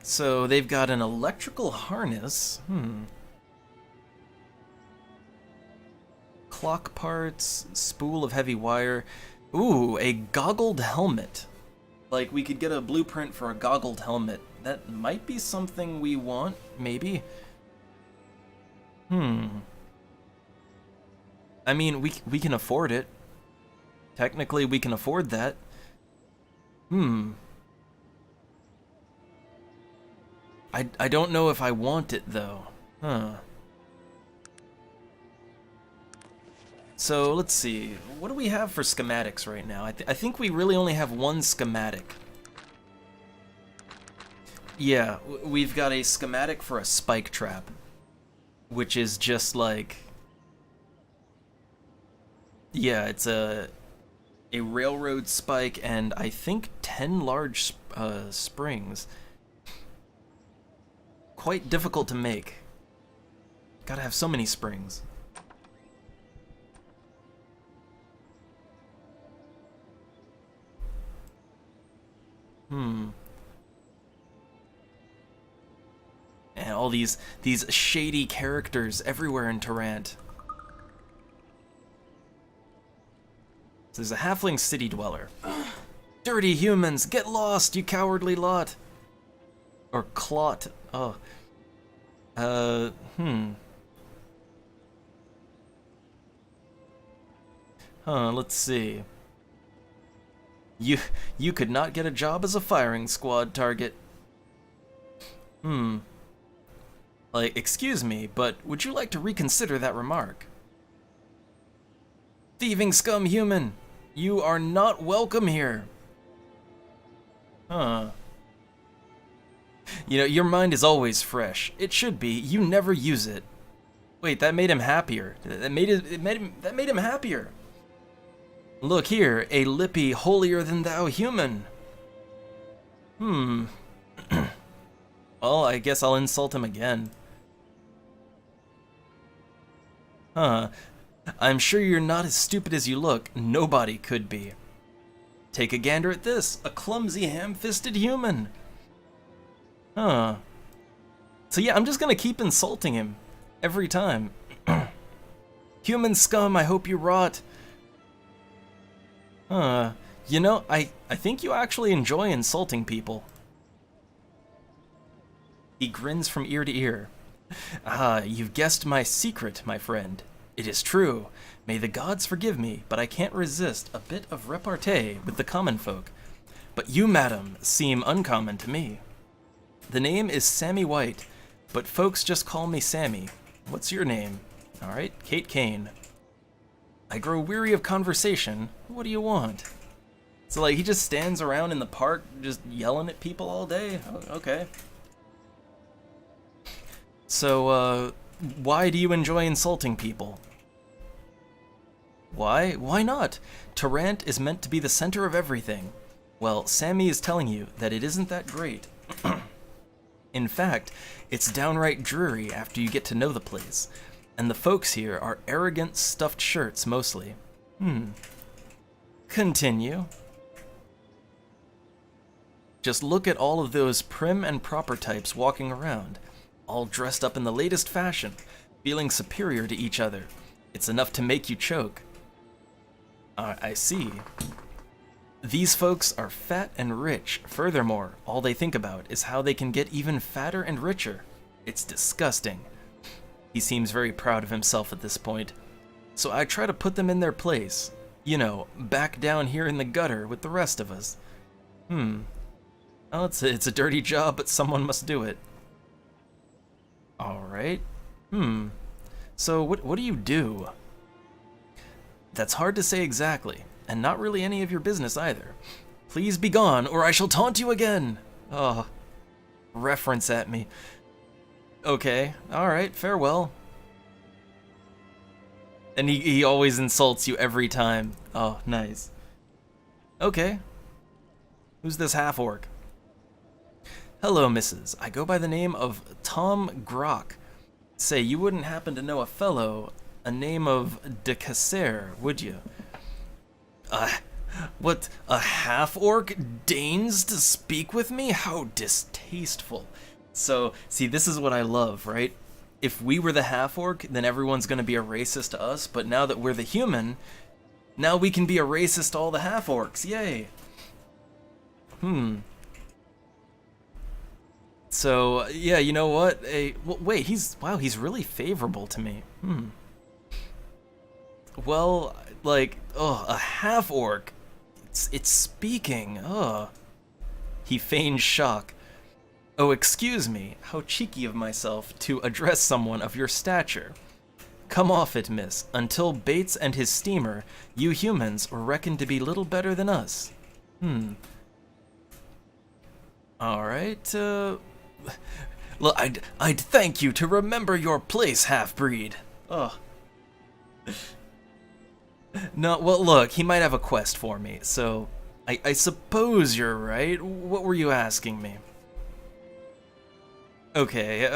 So they've got an electrical harness. Clock parts, spool of heavy wire. Ooh, a goggled helmet. Like, we could get a blueprint for a goggled helmet. That might be something we want, maybe. I mean, we can afford it. Technically, we can afford that. I don't know if I want it, though. So, let's see. What do we have for schematics right now? I think we really only have one schematic. Yeah, we've got a schematic for a spike trap, which is just like... Yeah, it's a railroad spike and I think 10 large springs. Quite difficult to make. Gotta have so many springs. And all these shady characters everywhere in Tarant. So there's a halfling city dweller. Dirty humans, get lost, you cowardly lot. Or clot. Oh. Let's see. You could not get a job as a firing squad target. Like, excuse me, but would you like to reconsider that remark? Thieving scum human, you are not welcome here. Huh. You know, your mind is always fresh. It should be. You never use it. Wait, that made him happier. That made him happier. Look here, a lippy, holier-than-thou human. Well, I guess I'll insult him again. I'm sure you're not as stupid as you look. Nobody could be. Take a gander at this, a clumsy, ham-fisted human. So yeah, I'm just gonna keep insulting him. Every time. Human scum, I hope you rot. You know, I think you actually enjoy insulting people. He grins from ear to ear. You've guessed my secret, my friend. It is true. May the gods forgive me, but I can't resist a bit of repartee with the common folk. But you, madam, seem uncommon to me. The name is Sammy White, but folks just call me Sammy. What's your name? Alright, Kate Kane. I grow weary of conversation. What do you want? So, like, he just stands around in the park just yelling at people all day? Okay. So, why do you enjoy insulting people? Why? Why not? Tarant is meant to be the center of everything. Well, Sammy is telling you that it isn't that great. In fact, it's downright dreary after you get to know the place. And the folks here are arrogant stuffed shirts, mostly. Continue. Just look at all of those prim and proper types walking around, all dressed up in the latest fashion, feeling superior to each other. It's enough to make you choke. I see. These folks are fat and rich. Furthermore, all they think about is how they can get even fatter and richer. It's disgusting. He seems very proud of himself at this point. So I try to put them in their place. You know, back down here in the gutter with the rest of us. Well, it's a dirty job, but someone must do it. Alright. So what do you do? That's hard to say exactly, and not really any of your business either. Please be gone, or I shall taunt you again! Oh, reference at me. Okay, alright, farewell. And he always insults you every time. Oh, nice. Okay. Who's this half-orc? Hello, missus. I go by the name of Tom Grock. Say, you wouldn't happen to know a fellow, a name of de Casser, would you? What, a half-orc deigns to speak with me? How distasteful. So, see, this is what I love, right? If we were the half-orc, then everyone's gonna be a racist to us, but now that we're the human, now we can be a racist to all the half-orcs, yay! So, yeah, you know what? Wait, he's really favorable to me. Well, like, a half-orc. It's speaking, He feigns shock. Oh, excuse me, how cheeky of myself to address someone of your stature. Come off it, miss. Until Bates and his steamer, you humans were reckoned to be little better than us. Alright, Look, I'd thank you to remember your place, half-breed. Oh. No, well, look, he might have a quest for me, so I suppose you're right. What were you asking me? Okay,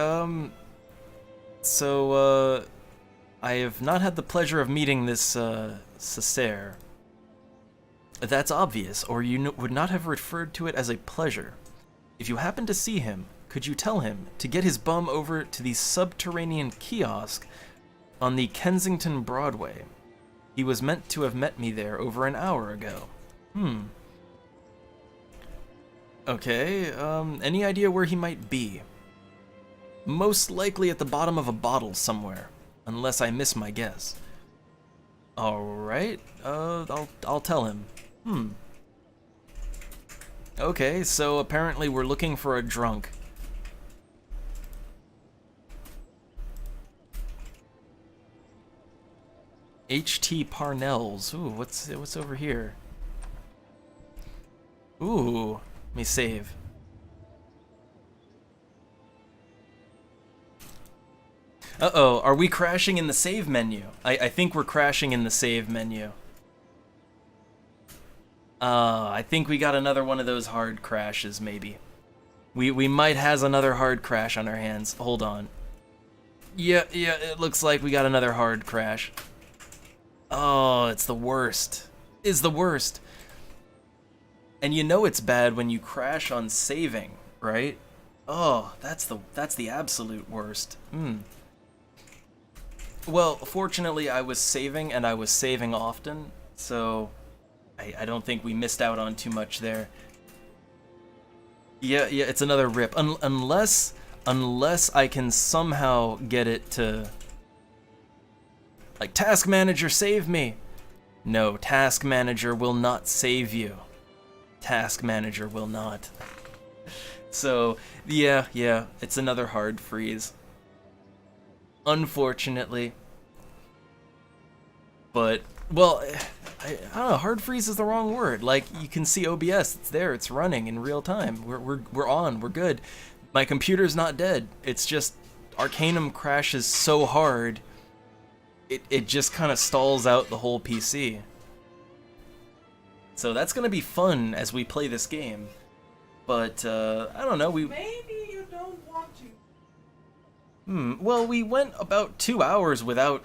So, I have not had the pleasure of meeting this, Cessair. That's obvious, or you would not have referred to it as a pleasure. If you happen to see him, could you tell him to get his bum over to the subterranean kiosk on the Kensington Broadway? He was meant to have met me there over an hour ago. Okay, any idea where he might be? Most likely at the bottom of a bottle somewhere, unless I miss my guess. Alright, I'll tell him. Okay, so apparently we're looking for a drunk. H.T. Parnell's. Ooh, what's over here? Ooh, let me save. Uh-oh, are we crashing in the save menu? I think we're crashing in the save menu. I think we got another one of those hard crashes, maybe. We might has another hard crash on our hands. Hold on. Yeah, it looks like we got another hard crash. Oh, it's the worst. It's the worst. And you know it's bad when you crash on saving, right? Oh, that's the absolute worst. Well, fortunately I was saving, and I was saving often, so I don't think we missed out on too much there. Yeah, it's another rip. Unless I can somehow get it to... Like, Task Manager, save me! No, Task Manager will not save you. Task Manager will not. So, yeah, it's another hard freeze. Unfortunately. But, well, I don't know, hard freeze is the wrong word. Like, you can see OBS, it's there, it's running in real time. We're on, we're good. My computer's not dead. It's just Arcanum crashes so hard, it just kind of stalls out the whole PC. So that's gonna be fun as we play this game. But, I don't know, Maybe you don't want to. Well, we went about 2 hours without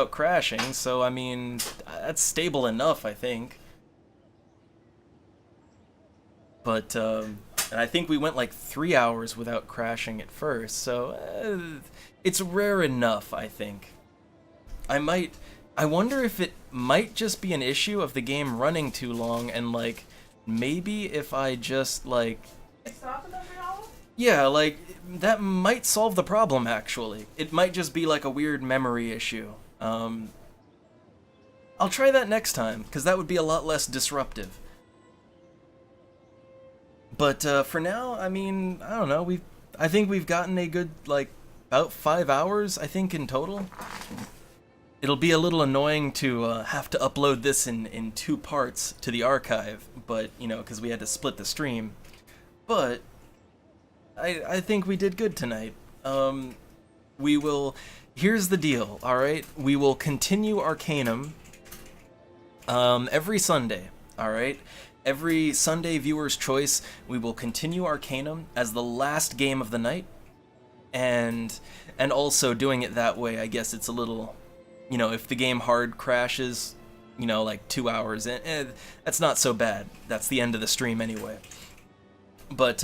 crashing, so I mean, that's stable enough, I think. But, and I think we went like 3 hours without crashing at first, so it's rare enough, I think. I wonder if it might just be an issue of the game running too long, and like, maybe if I just like... Stop it every hour? Yeah, like, that might solve the problem, actually. It might just be like a weird memory issue. I'll try that next time, because that would be a lot less disruptive. But for now, I mean, I don't know, I think we've gotten a good, like, about 5 hours, I think, in total. It'll be a little annoying to have to upload this in 2 parts to the archive, but, you know, because we had to split the stream. But I think we did good tonight. We will... Here's the deal, alright? We will continue Arcanum every Sunday, alright? Every Sunday Viewer's Choice, we will continue Arcanum as the last game of the night. And also doing it that way, I guess it's a little... You know, if the game hard crashes, you know, like 2 hours in, that's not so bad. That's the end of the stream anyway. But,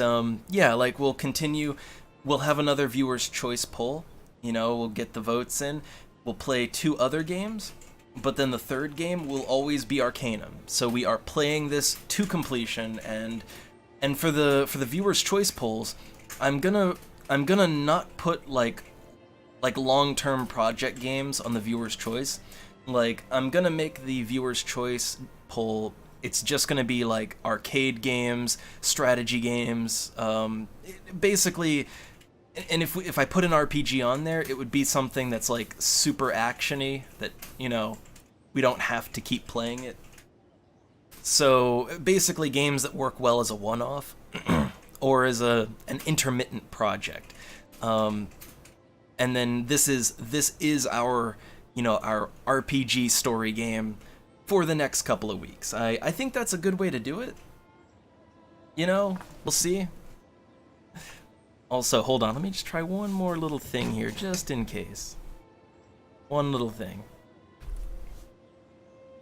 yeah, like, we'll continue. We'll have another Viewer's Choice poll. You know, we'll get the votes in. We'll play 2 other games. But then the 3rd game will always be Arcanum. So we are playing this to completion. And for the Viewer's Choice polls, I'm gonna not put, like long-term project games on the Viewer's Choice. Like, I'm gonna make the Viewer's Choice poll, it's just gonna be like arcade games, strategy games, basically, and if I put an RPG on there, it would be something that's like super action-y, that, you know, we don't have to keep playing it. So basically games that work well as a one-off, or as an intermittent project. And then this is our, you know, our RPG story game for the next couple of weeks. I think that's a good way to do it. You know, we'll see. Also, hold on, let me just try one more little thing here, just in case. One little thing.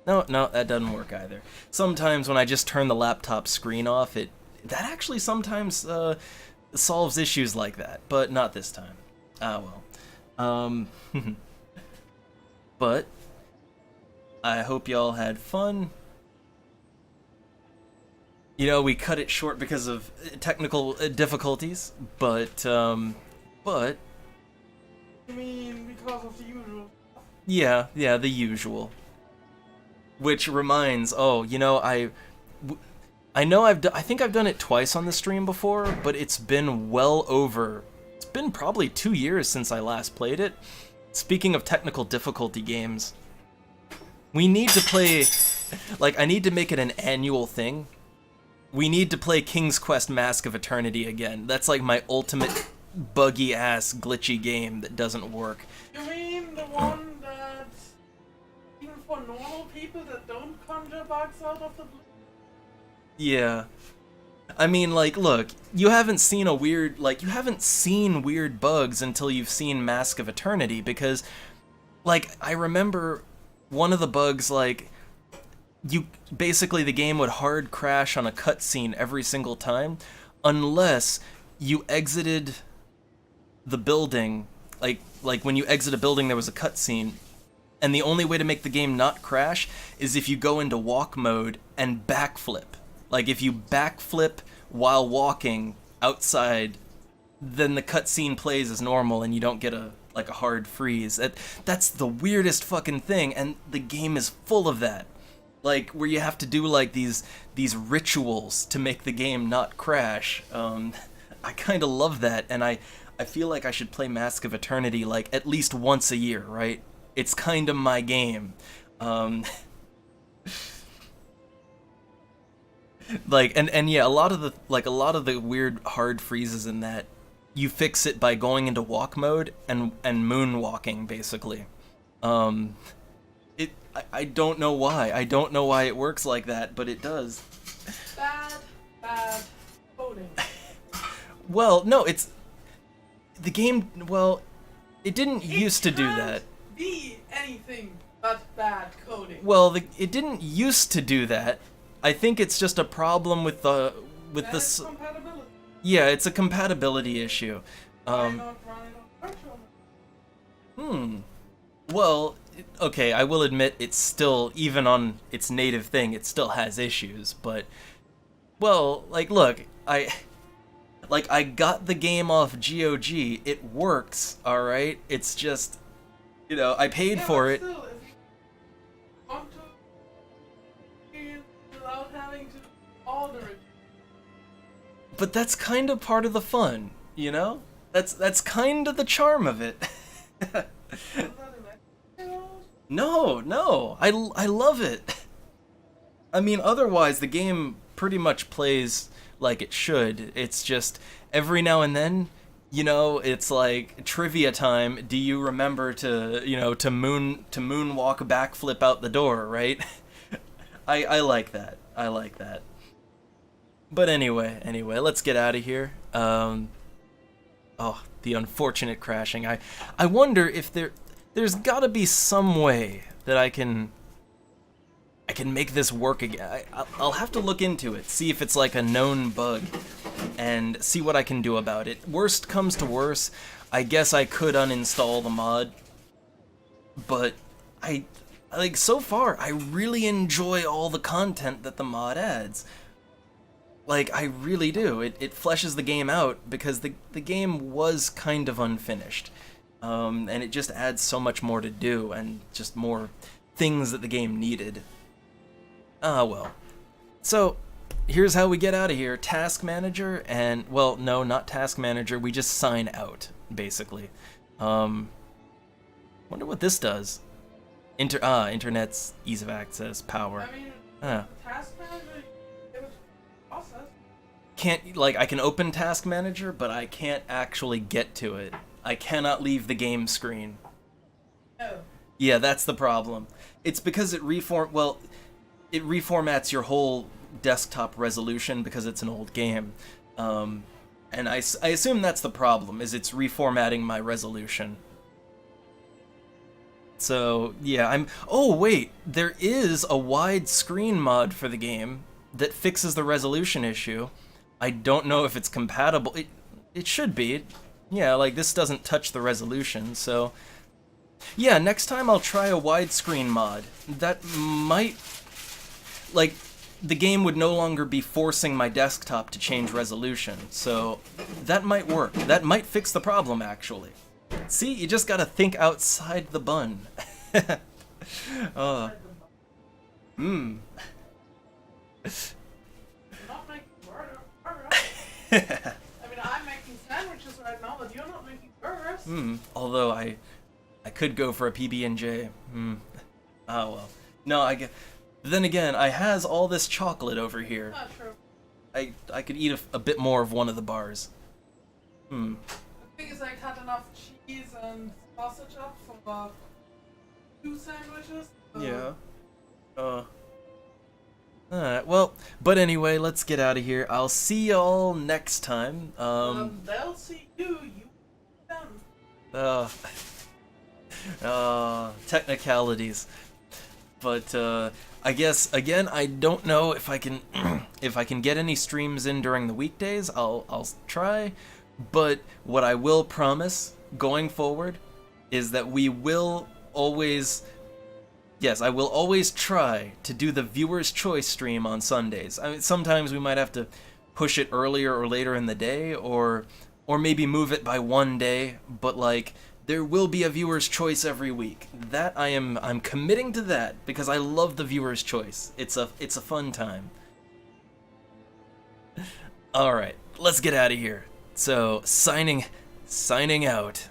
No, that doesn't work either. Sometimes when I just turn the laptop screen off, that actually sometimes solves issues like that, but not this time. Ah, well. But I hope y'all had fun. You know, we cut it short because of technical difficulties, but You mean because of the usual? yeah, the usual. Which reminds, you know, I think I've done it twice on the stream before, but it's been it's been probably 2 years since I last played it. Speaking of technical difficulty games, we need to play, like, I need to make it an annual thing. We need to play King's Quest Mask of Eternity again. That's like my ultimate buggy-ass, glitchy game that doesn't work. You mean the one that, even for normal people that don't conjure bugs out of the blue? Yeah. I mean, like, look, you haven't seen weird bugs until you've seen Mask of Eternity, because, like, I remember one of the bugs, like, basically the game would hard crash on a cutscene every single time, unless you exited the building, like when you exit a building there was a cutscene, and the only way to make the game not crash is if you go into walk mode and backflip. Like, if you backflip while walking outside, then the cutscene plays as normal and you don't get a hard freeze. That's the weirdest fucking thing, and the game is full of that. Like, where you have to do, like, these rituals to make the game not crash. I kind of love that, and I feel like I should play Mask of Eternity, like, at least once a year, right? It's kind of my game. Like, and yeah, a lot of the weird hard freezes in that, you fix it by going into walk mode and moonwalking, basically. I don't know why. I don't know why it works like that, but it does. Bad coding. Well, no, it's the game. Well, it didn't used to do that. Be anything but bad coding. Well, it didn't used to do that. I think it's just a problem with the compatibility. Yeah, it's a compatibility issue. Why not run it on virtual? Well, okay, I will admit it's still, even on its native thing, it still has issues, but, well, like, look, I got the game off GOG, it works, alright? It's just, you know, I paid for it. Still, if you want to experience without having to alter it. But that's kind of part of the fun, you know? That's kind of the charm of it. No, I love it. I mean, otherwise the game pretty much plays like it should. It's just every now and then, you know, it's like trivia time. Do you remember to moonwalk a backflip out the door, right? I like that. I like that. But anyway, let's get out of here. The unfortunate crashing. I wonder if there's gotta be some way that I can make this work again. I'll have to look into it, see if it's like a known bug, and see what I can do about it. Worst comes to worst, I guess I could uninstall the mod, but so far, I really enjoy all the content that the mod adds. Like, I really do. It fleshes the game out, because the game was kind of unfinished. And it just adds so much more to do, and just more things that the game needed. Well. So, here's how we get out of here. Task Manager, and, well, no, not Task Manager, we just sign out, basically. Wonder what this does. Internet's ease of access, power. I mean, Task Manager, it was process. I can open Task Manager, but I can't actually get to it. I cannot leave the game screen. Oh. Yeah, that's the problem. It's because it reformats your whole desktop resolution because it's an old game. And And I assume that's the problem, is it's reformatting my resolution. So, yeah, oh, wait, there is a widescreen mod for the game that fixes the resolution issue. I don't know if it's compatible. It should be. Yeah, like, this doesn't touch the resolution, so... Yeah, next time I'll try a widescreen mod. That might... Like, the game would no longer be forcing my desktop to change resolution, so that might work. That might fix the problem, actually. See, you just gotta think outside the bun. Not making burgers. I mean, I'm making sandwiches right now, but you're not making burgers. Although I could go for a PB&J. Oh well. No, I get. Then again, I has all this chocolate over here. Not true. I could eat a bit more of one of the bars. The thing is, I cut enough cheese and sausage up for 2 sandwiches. So Yeah. Alright, well, but anyway, let's get out of here. I'll see y'all next time. they'll see you. Them. Technicalities. But I guess again, I don't know if I can if I can get any streams in during the weekdays. I'll try, but what I will promise going forward is that we will always I will always try to do the viewer's choice stream on Sundays. I mean, sometimes we might have to push it earlier or later in the day, or maybe move it by one day, but like there will be a viewer's choice every week. That I'm committing to that because I love the viewer's choice. It's a fun time. All right, let's get out of here. So, signing out.